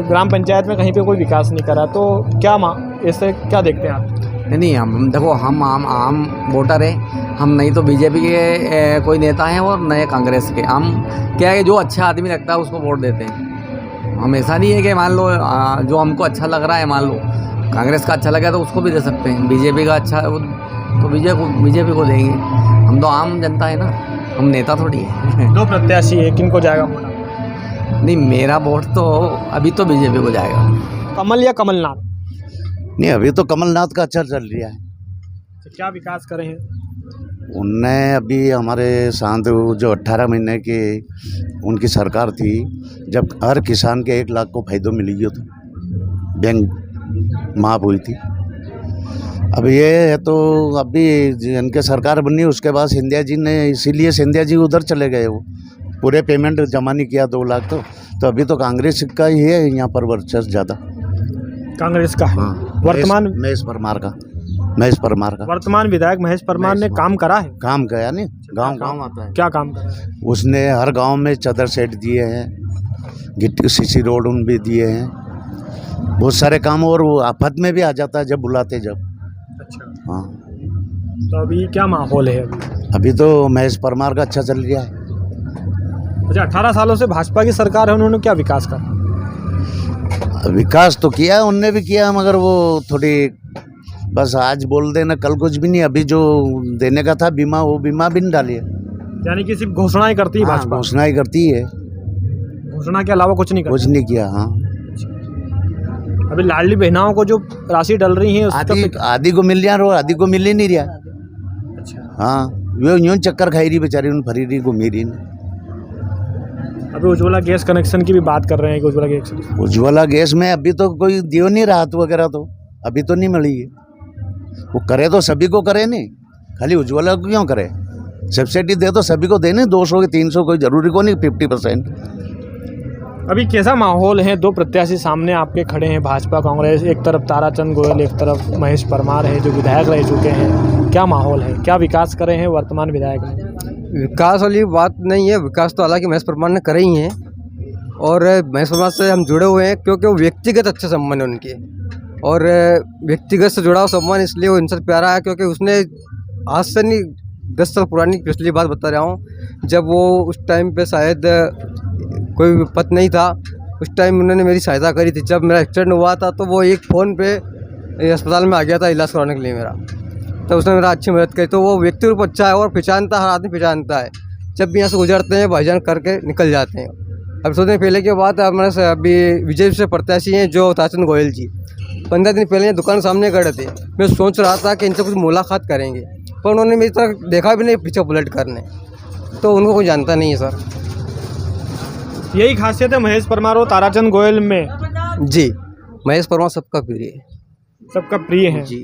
ग्राम पंचायत में कहीं पे कोई विकास नहीं करा। तो क्या इससे क्या देखते हैं आप? नहीं, हम देखो, हम आम वोटर है, हम नहीं तो बीजेपी के कोई नेता हैं और नए कांग्रेस के। हम क्या है, जो अच्छा आदमी लगता है उसको वोट देते हैं। हम ऐसा नहीं है कि मान लो जो हमको अच्छा लग रहा है, मान लो कांग्रेस का अच्छा लगा तो उसको भी दे सकते हैं, बीजेपी का अच्छा तो बीजेपी को देंगे। हम तो आम जनता है ना, हम नेता थोड़ी है। दो प्रत्याशी है, किनको जाएगा वोट? नहीं, मेरा वोट तो अभी तो बीजेपी को जाएगा। कमल या कमलनाथ? नहीं, अभी तो कमलनाथ का अच्छा चल रहा है। तो क्या विकास करे हैं उनने? अभी हमारे साथ जो 18 महीने की उनकी सरकार थी, जब हर किसान के 1 लाख को फायदा मिली गया था, बैंक माफ हुई थी। अब ये है तो अभी इनके सरकार बनी, उसके बाद सिंधिया जी ने, इसीलिए सिंधिया जी उधर चले गए, वो पूरे पेमेंट जमा नहीं किया 2 लाख। तो अभी तो कांग्रेस का ही है यहाँ पर वर्चस्व ज़्यादा, कांग्रेस का है। हाँ, वर्तमान महेश परमार का वर्तमान विधायक महेश परमार ने काम करा है? काम किया नहीं, गांव आता है। क्या काम करा है? उसने हर गांव में चादर सेट दिए हैं, गिट्टी सीसी रोड उन भी दिए हैं, बहुत सारे काम। और वो आफत में भी आ जाता है जब बुलाते जब। अच्छा, हाँ, तो अभी क्या माहौल है अभी तो महेश परमार का अच्छा चल रहा है। अच्छा, 18 सालों से भाजपा की सरकार है, उन्होंने क्या विकास करा? विकास तो किया, उनने भी किया, मगर वो थोड़ी बस आज बोल देना, कल कुछ भी नहीं। अभी जो देने का था बीमा, वो बीमा भी नहीं डाली है। यानी कि सिर्फ घोषणाएं करती है भाजपा? घोषणा ही करती है, घोषणा के अलावा कुछ नहीं करती? कुछ नहीं किया। हाँ, अभी लाडली बहनाओं को जो राशि डल रही है आदि को मिल रहा, आदि को मिल ही नहीं रहा। अच्छा, हाँ, वो यूँ चक्कर खाई रही बेचारी, उन फरी रही घूमी रही। अभी उज्ज्वला गैस कनेक्शन की भी बात कर रहे हैं कि उज्ज्वला गैस में अभी तो कोई दियो नहीं, राहत वगैरह तो अभी तो नहीं मिली है। वो करे तो सभी को करे, नहीं खाली उज्ज्वला को क्यों करे? सब्सिडी दे तो सभी को देने, 200 के 300, कोई जरूरी को नहीं 50%। अभी कैसा माहौल है? दो प्रत्याशी सामने आपके खड़े हैं, भाजपा कांग्रेस, एक तरफ ताराचंद गोयल, एक तरफ महेश परमार है जो विधायक रह चुके हैं। क्या माहौल है? क्या विकास करे हैं वर्तमान विधायक ने? विकास वाली बात नहीं है, विकास तो हालांकि महेश परमार ने करे ही हैं, और महेश परमार से हम जुड़े हुए हैं क्योंकि वो व्यक्तिगत अच्छे संबंध हैं उनके, और व्यक्तिगत से जुड़ा हुआ संबंध इसलिए वो इनसे प्यारा है क्योंकि उसने आज से नहीं 10 साल पुरानी पिछली बात बता रहा हूँ, जब वो उस टाइम पे शायद कोई पद नहीं था, उस टाइम उन्होंने मेरी सहायता करी थी। जब मेरा एक्सीडेंट हुआ था तो वो एक फ़ोन पे अस्पताल में आ गया था इलाज कराने के लिए मेरा, तो उसने मेरा अच्छी मदद करी। तो वो व्यक्ति रूप अच्छा है और पहचानता, हर आदमी पहचानता है। जब भी यहाँ से गुजरते हैं भाईजान करके निकल जाते हैं। अब सोचने पहले की बात है, हमारे से अभी विजय से प्रत्याशी हैं जो ताराचंद गोयल जी, 15 दिन पहले दुकान सामने खड़े थे। मैं सोच रहा था कि इनसे कुछ मुलाकात करेंगे, पर उन्होंने मेरी तरफ देखा भी नहीं पीछे बुलेट करने, तो उनको कोई जानता नहीं है सर। यही खासियत है महेश परमार और ताराचंद गोयल में? जी, महेश परमार सबका प्रिय है। सबका प्रिय है जी।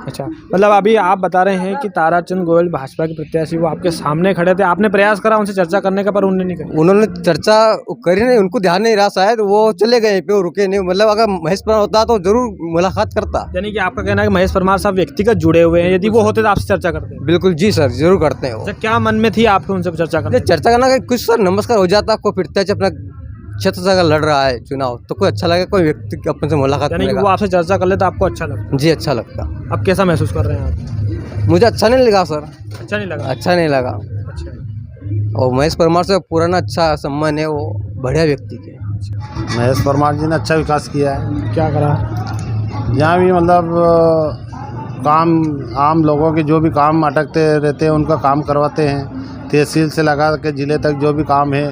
अच्छा, मतलब अभी आप बता रहे हैं कि ताराचंद गोयल भाजपा के प्रत्याशी, वो आपके सामने खड़े थे, आपने प्रयास करा उनसे चर्चा करने का, पर उन्होंने नहीं करी? उन्होंने चर्चा करी नहीं, उनको ध्यान नहीं रहा शायद, वो चले गए पे, वो रुके नहीं। मतलब अगर महेश परमार होता तो जरूर मुलाकात करता। यानी कि आपका कहना है कि महेश परमार साहब व्यक्तिगत जुड़े हुए हैं, यदि वो होते तो आपसे चर्चा करते हैं? बिल्कुल जी सर, जरूर करते हैं वो। अच्छा, क्या मन में थी आपको उनसे चर्चा करना? चर्चा करना कुछ सर नमस्कार हो जाता, कोई प्रत्याशी अपना क्षेत्र से अगर लड़ रहा है चुनाव, तो कोई अच्छा लगे, कोई व्यक्ति अपन से मुलाकात यानी कि वो आपसे चर्चा कर ले तो आपको अच्छा लगता? जी, अच्छा लगता। अब कैसा महसूस कर रहे हैं आप? मुझे अच्छा नहीं लगा सर। अच्छा नहीं लगा? अच्छा नहीं लगा। अच्छा, और महेश परमार से पुराना अच्छा संबंध है, वो बढ़िया व्यक्ति के। महेश परमार जी ने अच्छा विकास किया है। क्या करा? जहाँ भी मतलब काम, आम लोगों के जो भी काम अटकते रहते हैं उनका काम करवाते हैं। तहसील से लगा के ज़िले तक जो भी काम है,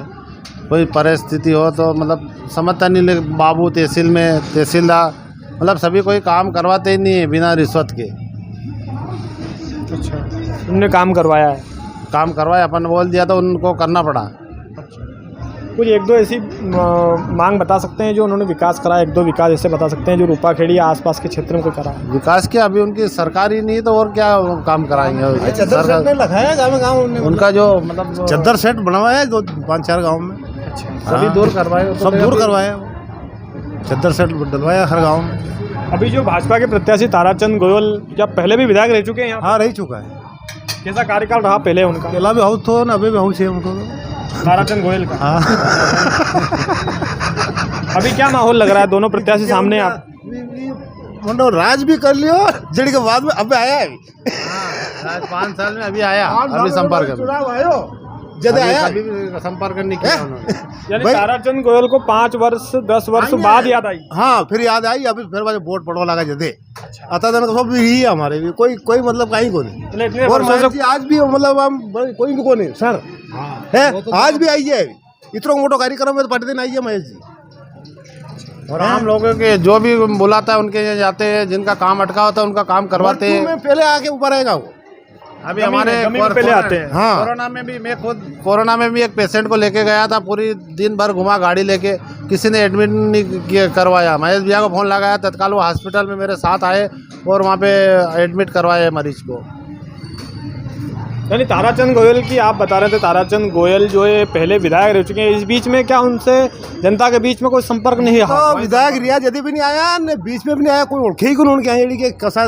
कोई परिस्थिति हो तो मतलब समझता नहीं, बाबू तहसील में तहसीलदार, मतलब सभी कोई काम करवाते ही नहीं है बिना रिश्वत के। अच्छा, उन्होंने काम करवाया है? काम करवाया, अपन बोल दिया तो उनको करना पड़ा। कुछ एक दो ऐसी मांग बता सकते हैं जो उन्होंने विकास करा, एक दो विकास ऐसे बता सकते हैं जो रूपाखेड़ी आसपास के क्षेत्र में कोई करा है? विकास क्या, अभी उनकी सरकार ही नहीं तो और क्या काम कराएंगे। चद्दर सेट में लगाया गाँव उनका जो मतलब चद्दर सेट बनवाया है 2-5-4 गाँव में। अच्छा, सभी दूर करवाए, सब दूर करवाया, चद्दर सेट डलवाया हर गाँव में। अभी जो भाजपा के प्रत्याशी ताराचंद गोयल क्या पहले भी विधायक रह चुके हैं यहाँ? हाँ, रह चुका है। कैसा कार्यकाल रहा पहले उनका? पहला भी हाउस तो अभी भी हाउस है उनको, ताराचंद गोयल का। हाँ। अभी क्या माहौल लग रहा है दोनों प्रत्याशी सामने? आप मतलब राज भी कर लियो, जड़ के बाद में अब आया है 5 साल में अभी आया, अभी संपर्क में चुनाव आयो जब आया, अभी संपर्क नहीं किया उन्होंने। यानी ताराचंद गोयल को 5 वर्ष 10 वर्ष बाद याद आई? हाँ, फिर याद आई, अभी फिर बाद वोट पड़वा लगा जदे आता था सब ही है हमारे भी, कोई मतलब कहीं को नहीं। और आज भी मतलब हम कोई भी को नहीं सर है, आज भी आई है, इतना मोटो कार्यक्रम में तो पट दिन आई है महेश जी। और आम लोगों के जो भी बुलाता है उनके यहाँ जाते हैं, जिनका काम अटका होता है उनका काम करवाते हैं। पहले आके ऊपर आएगा वो, अभी हमारे पहले आते हैं। हाँ, कोरोना में भी एक पेशेंट को लेके गया था, पूरी दिन भर घुमा गाड़ी लेके, किसी ने एडमिट नहीं करवाया। महेश भैया को फोन लगाया, तत्काल वो हॉस्पिटल में मेरे साथ आए और वहाँ पे एडमिट करवाया मरीज को। यानी ताराचंद गोयल की आप बता रहे थे, ताराचंद गोयल जो है पहले विधायक रह चुके हैं, इस बीच में क्या उनसे जनता के बीच में कोई संपर्क नहीं रहा? तो विधायक रिया यदि भी नहीं आया, न बीच में भी नहीं आया, कोई ओळखे ही उन्होंने क्या है कि कसा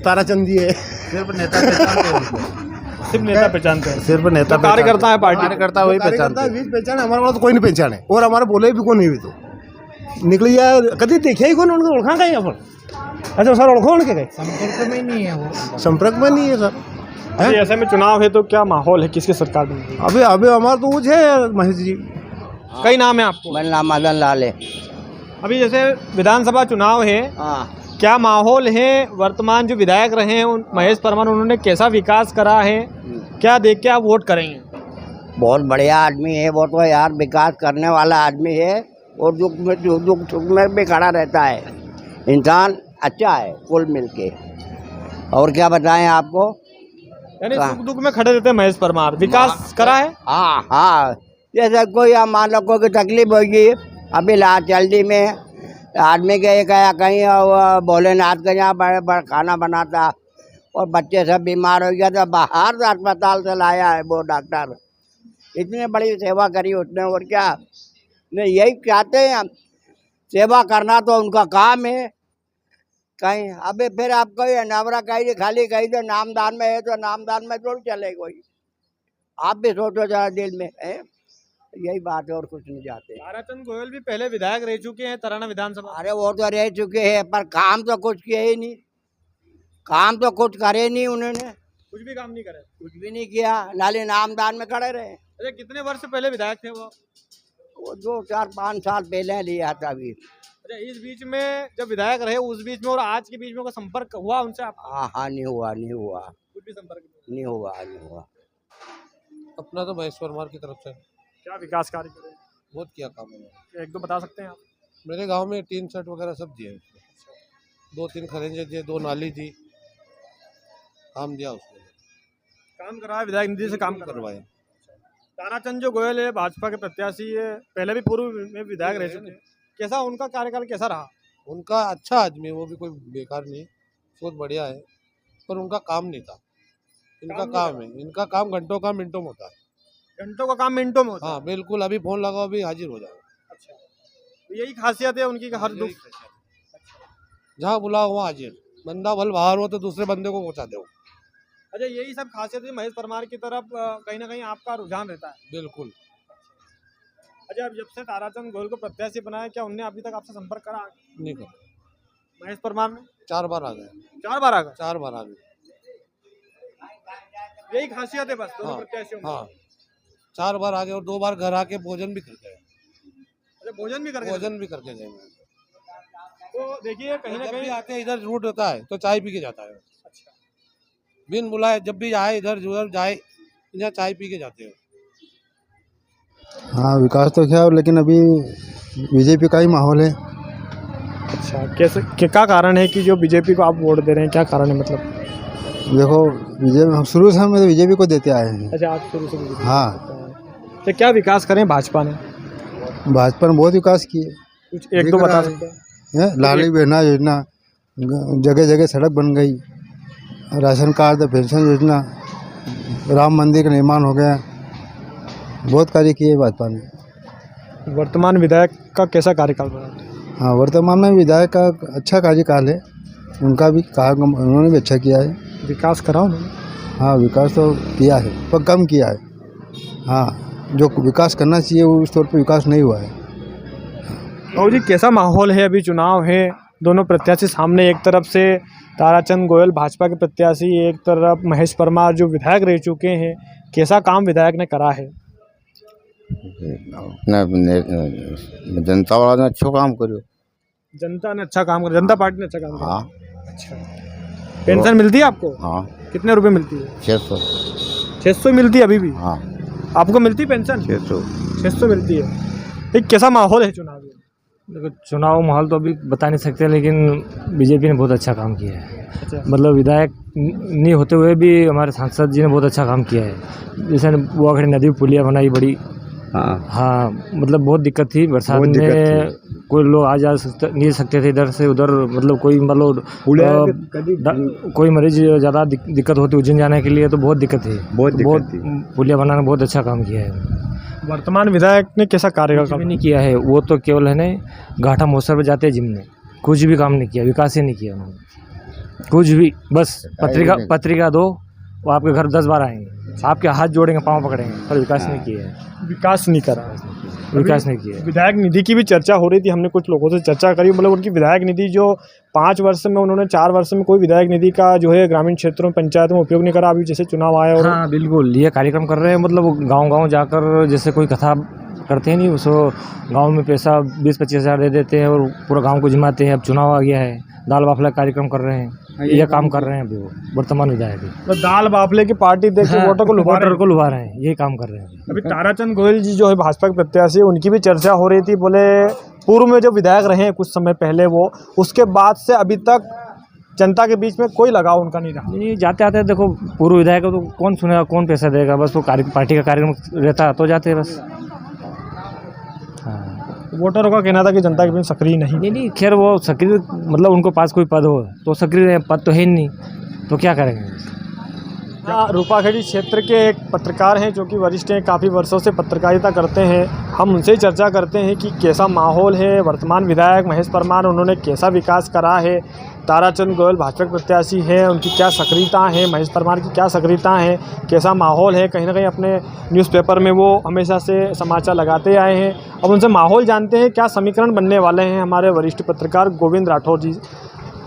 ताराचंद जी है। सिर्फ नेता पहचानते हैं, सिर्फ नेता पहचानते हैं, सिर्फ नेता कार्यकर्ता है, पार्टी कार्यकर्ता वही पहचानते हैं। पहचान हमारे वाला तो कोई नहीं पहचाने, और हमारे बोले भी कोई नहीं भी तो निकली जाए कभी देखे ही कौन उनको ओळखा कहीं अपन। अच्छा सर, ओळखो उनके कहीं संपर्क में नहीं है, वो संपर्क में नहीं है सर। ऐसे में चुनाव है तो क्या माहौल है, किसकी सरकार में? अभी हमारा तो वो है महेश जी। कई नाम है आपको? मेरा नाम मदन लाल है। अभी जैसे विधानसभा चुनाव है, क्या माहौल है? वर्तमान जो विधायक रहे हैं महेश परमार, उन्होंने कैसा विकास करा है, क्या देख के आप वोट करेंगे? बहुत बढ़िया आदमी है वो तो यार, विकास करने वाला आदमी है, और दुख सुख में भी खड़ा रहता है, इंसान अच्छा है कुल मिलके। और क्या बताएं आपको, यानी सुख दुख में खड़े रहते हैं महेश परमार। विकास करा है? हाँ हाँ, जैसे कोई आप मान लो कोई तकलीफ होगी, अभी जल्दी में आदमी के कहीं भोलेनाथ के यहाँ खाना बनाता और बच्चे सब बीमार हो गया तो बाहर से अस्पताल से लाया है वो डॉक्टर, इतनी बड़ी सेवा करी उसने। और क्या नहीं, यही चाहते हैं हम, सेवा करना तो उनका काम है। कहीं अबे फिर आपको ये नवरा कहीं खाली कहीं तो नामदान में है, तो नामदान में थोड़ी चले कोई, आप भी सोचो जरा दिल में है, यही बात है और कुछ नहीं चाहते। ताराचंद गोयल भी पहले विधायक रह चुके हैं तराना विधानसभा। अरे वो तो रह चुके हैं, पर काम तो कुछ किए ही नहीं, काम तो कुछ करे नहीं उन्होंने, कुछ भी काम नहीं करे, कुछ भी नहीं किया, नाले नामदान में खड़े रहे। अरे कितने वर्ष पहले विधायक थे वो? 2-4-5 साल पहले लिया था अभी। अच्छा, इस बीच में जब विधायक रहे उस बीच में और आज के बीच में कोई संपर्क हुआ उनसे आप? हाँ, नहीं हुआ कुछ भी संपर्क नहीं हुआ। अपना तो महेश परमार की तरफ से क्या विकास कार्य करे? बहुत किया काम है। एक दो बता सकते हैं आप? मेरे गांव में 3 सेट वगैरह सब दिए, 2-3 खरेंजे दिए, 2 नाली दी, काम दिया उसने, काम करवाया, विधायक निधि से काम करवाया। ताराचंद जो गोयल है भाजपा के प्रत्याशी है, पहले भी पूर्व में विधायक रह चुके हैं, कैसा उनका कार्यकाल कैसा रहा? उनका अच्छा आदमी है, वो भी कोई बेकार नहीं, बहुत बढ़िया है, पर उनका काम नहीं था। इनका काम है, इनका काम घंटों का मिनटों में होता है। घंटों का काम मिनटों में होता है? हाँ बिल्कुल, अभी फोन लगाओ अभी हाजिर हो जाओ। अच्छा, यही खासियत है उनकी, हर दुख जहाँ बुलाओ वहाँ हाजिर, बंदा भल बाहर हो तो दूसरे बंदे को पहुँचा दो। अच्छा, यही सब खासियत है महेश परमार की तरफ कहीं ना कहीं आपका रुझान रहता है? बिल्कुल। अच्छा, अब जब से ताराचंद गोयल को प्रत्याशी बनाया, क्या उनने अभी तक आपसे संपर्क करा? नहीं करा। महेश परमार ने 4 बार आ गए। 4 बार आ गए? 4 बार आ गए। यही खासियत है बस दोनों प्रत्याशियों में? हाँ, 4 बार आ गए और 2 बार घर आके भोजन भी करके गए। अच्छा, भोजन भी करके गए। तो देखिए कहीं ना कहीं आते इधर रूट होता है तो चाय पी के जाता है। अच्छा, बिन बुलाए जब भी आए इधर उधर जाए, यहाँ चाय पी के जाते हैं। हाँ, विकास तो क्या, लेकिन अभी बीजेपी का ही माहौल है। अच्छा, कैसे क्या कारण है कि जो बीजेपी को आप वोट दे रहे हैं, क्या कारण है मतलब? देखो, बीजेपी शुरू से हम बीजेपी को देते आए हैं। अच्छा, आप शुरू से? हाँ। तो क्या विकास करें भाजपा ने? भाजपा ने बहुत विकास किए कुछ एक दो बता सकते हैं? लाडली बहना योजना, जगह जगह सड़क बन गई, राशन कार्ड, पेंशन योजना, राम मंदिर का निर्माण हो गया, बहुत कार्य किए भाजपा ने। वर्तमान विधायक का कैसा कार्यकाल रहा? हाँ, वर्तमान में विधायक का अच्छा कार्यकाल है, उनका भी काम उन्होंने भी अच्छा किया है। विकास करा उन्होंने? हाँ, विकास तो किया है पर कम किया है। हाँ, जो विकास करना चाहिए उस तौर पर विकास नहीं हुआ है। और जी कैसा माहौल है? अभी चुनाव है, दोनों प्रत्याशी सामने, एक तरफ से ताराचंद गोयल भाजपा के प्रत्याशी, एक तरफ महेश परमार जो विधायक रह चुके हैं। कैसा काम विधायक ने करा है? जनता वाला ने अच्छा काम करो। जनता ने अच्छा काम करा, जनता पार्टी ने अच्छा काम करा। हाँ। अच्छा, पेंशन मिलती है आपको? हाँ, कितने रुपए मिलती है? 600। 600 मिलती है अभी भी? हाँ, आपको मिलती है पेंशन? 600 मिलती है। एक कैसा माहौल है चुनाव में? देखो, चुनाव माहौल तो अभी बता नहीं सकते, लेकिन बीजेपी ने बहुत अच्छा काम किया है। अच्छा, मतलब विधायक नहीं होते हुए भी हमारे सांसद जी ने बहुत अच्छा काम किया है। जैसे बुआखड़ी नदी पुलिया बनाई बड़ी। हाँ, मतलब बहुत दिक्कत थी बरसात में, कोई लोग आ जा नहीं सकते थे इधर से उधर, मतलब कोई मतलब कोई मरीज ज़्यादा दिक्कत होती उज्जैन जाने के लिए तो बहुत दिक्कत थी। बहुत पुलिया बनाने बहुत अच्छा काम किया है। वर्तमान विधायक ने कैसा कार्यकाल नहीं किया है? वो तो केवल है ना घाटा मौसर पर जाते हैं जिम में, कुछ भी काम नहीं किया, विकास ही नहीं किया उन्होंने कुछ भी। बस पत्रिका दो, वो आपके घर 10 बार आएंगे, आपके हाथ जोड़ेंगे, पाँव पकड़ेंगे, पर विकास नहीं किया है। विकास नहीं करा, विकास नहीं किया। विधायक निधि की भी चर्चा हो रही थी, हमने कुछ लोगों से चर्चा करी, मतलब उनकी विधायक निधि जो 5 वर्ष में उन्होंने 4 वर्ष में कोई विधायक निधि का जो है ग्रामीण क्षेत्रों में पंचायत में उपयोग नहीं करा। अभी जैसे चुनाव आया और हाँ बिल्कुल, ये कार्यक्रम कर रहे हैं, मतलब गांव-गांव जाकर जैसे कोई कथा करते हैं नहीं, उसको गांव में पैसा 20-25 हज़ार दे देते हैं और पूरा गांव को जिमाते हैं। अब चुनाव आ गया है, दाल बाफला कार्यक्रम कर रहे हैं, ये काम कर रहे हैं अभी वो वर्तमान विधायक। तो दाल बाफले की पार्टी देख के वोटर को लुभा रहे हैं, यही काम कर रहे हैं। अभी ताराचंद गोयल जी जो है भाजपा के प्रत्याशी, उनकी भी चर्चा हो रही थी, बोले पूर्व में जो विधायक रहे हैं कुछ समय पहले वो, उसके बाद से अभी तक जनता के बीच में कोई लगाव उनका नहीं रहा। नहीं, जाते आते देखो, पूर्व विधायक को तो कौन सुनेगा, कौन पैसा देगा, बस वो पार्टी का कार्यक्रम रहता तो जाते बस। वोटरों का कहना था कि जनता के बीच सक्रिय नहीं, खैर वो सक्रिय मतलब उनको पास कोई पद हो तो सक्रिय, पद तो है ही नहीं, तो क्या करेंगे। रूपाखेड़ी क्षेत्र के एक पत्रकार हैं जो कि वरिष्ठ हैं, काफ़ी वर्षों से पत्रकारिता करते हैं। हम उनसे ही चर्चा करते हैं कि कैसा माहौल है। वर्तमान विधायक महेश परमार, उन्होंने कैसा विकास करा है। ताराचंद गोयल भाजपा के प्रत्याशी हैं, उनकी क्या सक्रियता है, महेश परमार की क्या सक्रियता है, कैसा माहौल है। कहीं ना कहीं अपने न्यूज़पेपर में वो हमेशा से समाचार लगाते आए हैं। अब उनसे माहौल जानते हैं, क्या समीकरण बनने वाले हैं। हमारे वरिष्ठ पत्रकार गोविंद राठौर जी।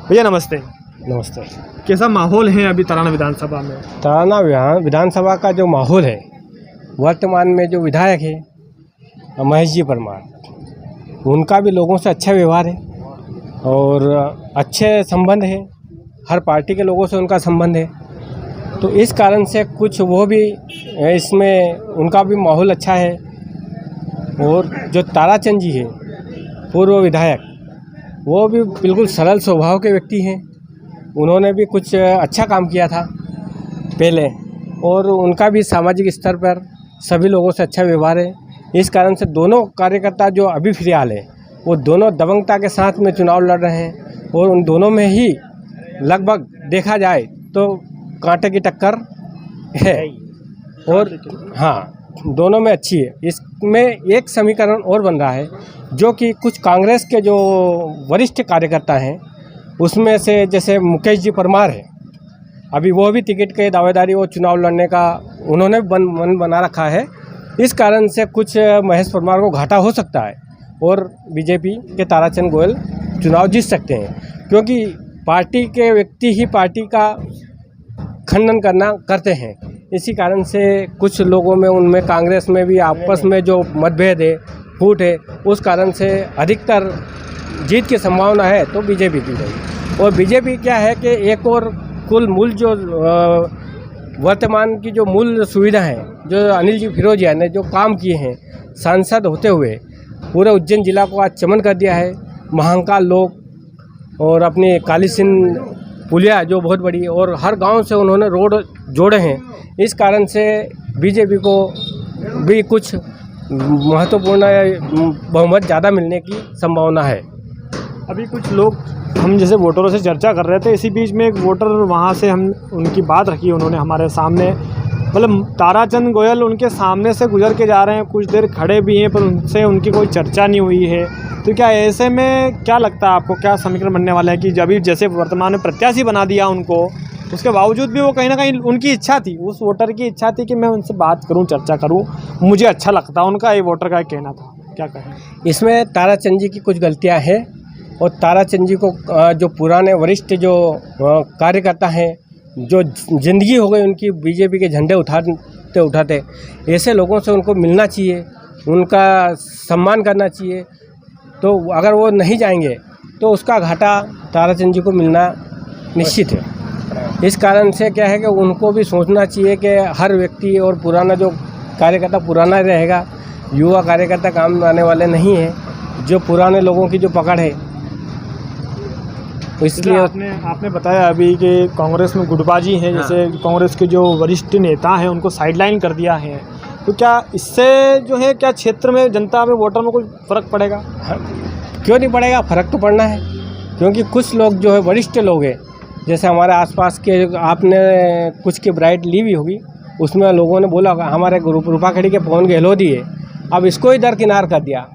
भैया नमस्ते। नमस्ते। कैसा माहौल है अभी तराना विधानसभा में? तराना विधानसभा का जो माहौल है, वर्तमान में जो विधायक है महेश जी परमार, उनका भी लोगों से अच्छा व्यवहार है और अच्छे संबंध है, हर पार्टी के लोगों से उनका संबंध है। तो इस कारण से कुछ वो भी इसमें उनका भी माहौल अच्छा है। और जो ताराचंद जी है पूर्व विधायक, वो भी बिल्कुल सरल स्वभाव के व्यक्ति हैं। उन्होंने भी कुछ अच्छा काम किया था पहले और उनका भी सामाजिक स्तर पर सभी लोगों से अच्छा व्यवहार है। इस कारण से दोनों कार्यकर्ता जो अभी फिलहाल है, वो दोनों दबंगता के साथ में चुनाव लड़ रहे हैं और उन दोनों में ही लगभग देखा जाए तो कांटे की टक्कर है। और हाँ, दोनों में अच्छी है। इसमें एक समीकरण और बन रहा है, जो कि कुछ कांग्रेस के जो वरिष्ठ कार्यकर्ता हैं उसमें से जैसे मुकेश जी परमार है, अभी वो भी टिकट के दावेदारी वो चुनाव लड़ने का उन्होंने मन बना रखा है। इस कारण से कुछ महेश परमार को घाटा हो सकता है और बीजेपी के ताराचंद गोयल चुनाव जीत सकते हैं, क्योंकि पार्टी के व्यक्ति ही पार्टी का खंडन करते हैं। इसी कारण से कुछ लोगों में, उनमें कांग्रेस में भी आपस में जो मतभेद है, फूट है, उस कारण से अधिकतर जीत की संभावना है तो बीजेपी की रही। और बीजेपी क्या है कि एक और कुल मूल जो वर्तमान की जो मूल सुविधा है, जो अनिल जी फिरोजिया ने जो काम किए हैं सांसद होते हुए, पूरे उज्जैन जिला को आज चमन कर दिया है। महाकाल लोग और अपनी काली सिंध पुलिया जो बहुत बड़ी, और हर गांव से उन्होंने रोड जोड़े हैं। इस कारण से बीजेपी को भी कुछ महत्वपूर्ण बहुमत ज़्यादा मिलने की संभावना है। अभी कुछ लोग हम जैसे वोटरों से चर्चा कर रहे थे, इसी बीच में एक वोटर वहाँ से हम उनकी बात रखी, उन्होंने हमारे सामने मतलब ताराचंद गोयल उनके सामने से गुजर के जा रहे हैं, कुछ देर खड़े भी हैं पर उनसे उनकी कोई चर्चा नहीं हुई है। तो क्या ऐसे में क्या लगता है आपको, क्या समीकरण बनने वाला है कि जब जैसे वर्तमान में प्रत्याशी बना दिया उनको, उसके बावजूद भी वो कहीं ना कहीं उनकी इच्छा थी, उस वोटर की इच्छा थी कि मैं उनसे बात करूं, चर्चा करूं, मुझे अच्छा लगता उनका, ये वोटर का कहना था, क्या कहें? इसमें ताराचंद जी की कुछ गलतियां हैं और ताराचंद जी को जो पुराने वरिष्ठ जो कार्यकर्ता हैं, जो ज़िंदगी हो गई उनकी बीजेपी के झंडे उठाते उठाते, ऐसे लोगों से उनको मिलना चाहिए, उनका सम्मान करना चाहिए। तो अगर वो नहीं जाएंगे तो उसका घाटा ताराचंद जी को मिलना निश्चित है। इस कारण से क्या है कि उनको भी सोचना चाहिए कि हर व्यक्ति और पुराना जो कार्यकर्ता पुराना रहेगा, युवा कार्यकर्ता काम आने वाले नहीं हैं, जो पुराने लोगों की जो पकड़ है। इसलिए आपने बताया अभी कि कांग्रेस में गुटबाजी है, जैसे कांग्रेस के जो वरिष्ठ नेता हैं उनको साइडलाइन कर दिया है, तो क्या इससे जो है क्या क्षेत्र में जनता में वोटर में कोई फ़र्क पड़ेगा? क्यों नहीं पड़ेगा, फ़र्क तो पड़ना है, क्योंकि कुछ लोग जो है वरिष्ठ लोग हैं, जैसे हमारे आसपास के आपने कुछ की ब्राइट ली भी होगी, उसमें लोगों ने बोला हमारे ग्रुप रूपाखेड़ी के पवन गहलोत है, अब इसको ही दरकिनार कर दिया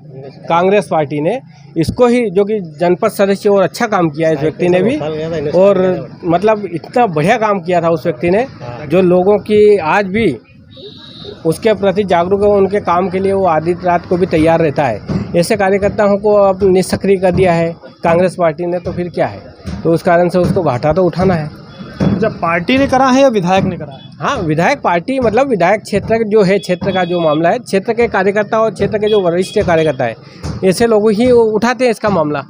कांग्रेस पार्टी ने, इसको ही, जो कि जनपद सदस्य और अच्छा काम किया इस व्यक्ति ने भी, और मतलब इतना बढ़िया काम किया था उस व्यक्ति ने, जो लोगों की आज भी उसके प्रति जागरूक है, उनके काम के लिए वो आधी रात को भी तैयार रहता है। ऐसे कार्यकर्ताओं को अब निष्क्रिय कर दिया है कांग्रेस पार्टी ने, तो फिर क्या है, तो उस कारण से उसको घाटा तो उठाना है। जब पार्टी ने करा है या विधायक ने करा है? हाँ, विधायक पार्टी मतलब विधायक क्षेत्र जो है, क्षेत्र का जो मामला है, क्षेत्र के कार्यकर्ता और क्षेत्र के जो वरिष्ठ कार्यकर्ता है, ऐसे लोग ही उठाते हैं इसका मामला।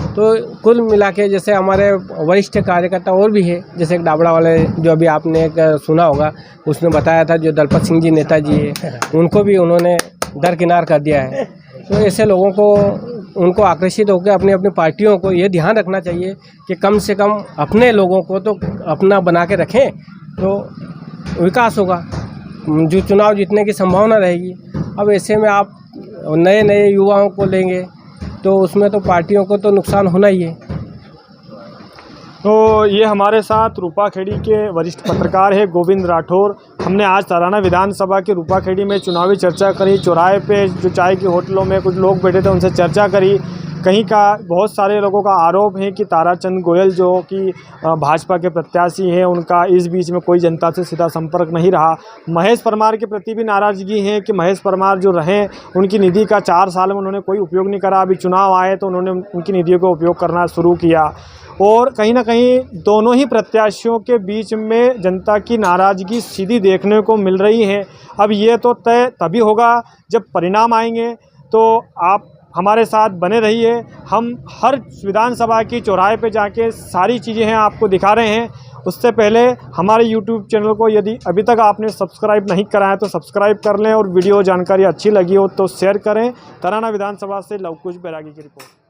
तो कुल मिला के जैसे हमारे वरिष्ठ कार्यकर्ता और भी है, जैसे एक डाबड़ा वाले जो अभी आपने एक सुना होगा, उसने बताया था जो दलपत सिंह जी नेताजी है, उनको भी उन्होंने दरकिनार कर दिया है। तो ऐसे लोगों को, उनको आकर्षित होकर अपनी अपनी पार्टियों को ये ध्यान रखना चाहिए कि कम से कम अपने लोगों को तो अपना बना के रखें, तो विकास होगा, जो चुनाव जीतने की संभावना रहेगी। अब ऐसे में आप नए नए युवाओं को लेंगे तो उसमें तो पार्टियों को तो नुकसान होना ही है। तो ये हमारे साथ रूपाखेड़ी के वरिष्ठ पत्रकार है गोविंद राठौर। हमने आज तराना विधानसभा के रूपाखेड़ी में चुनावी चर्चा करी, चौराहे पे जो चाय की होटलों में कुछ लोग बैठे थे उनसे चर्चा करी। कहीं का बहुत सारे लोगों का आरोप है कि ताराचंद गोयल जो कि भाजपा के प्रत्याशी हैं, उनका इस बीच में कोई जनता से सीधा संपर्क नहीं रहा। महेश परमार के प्रति भी नाराज़गी है कि महेश परमार जो रहे, उनकी निधि का 4 साल में उन्होंने कोई उपयोग नहीं करा। अभी चुनाव आए तो उन्होंने उनकी निधियों का उपयोग करना शुरू किया, और कहीं ना कहीं दोनों ही प्रत्याशियों के बीच में जनता की नाराज़गी सीधी देखने को मिल रही है। अब ये तो तय तभी होगा जब परिणाम आएंगे। तो आप हमारे साथ बने रहिए, हम हर विधानसभा की चौराहे पे जाके सारी चीज़ें हैं आपको दिखा रहे हैं। उससे पहले हमारे YouTube चैनल को यदि अभी तक आपने सब्सक्राइब नहीं करा है तो सब्सक्राइब कर लें, और वीडियो जानकारी अच्छी लगी हो तो शेयर करें। तराना विधानसभा से लवकुश बैरागी की रिपोर्ट।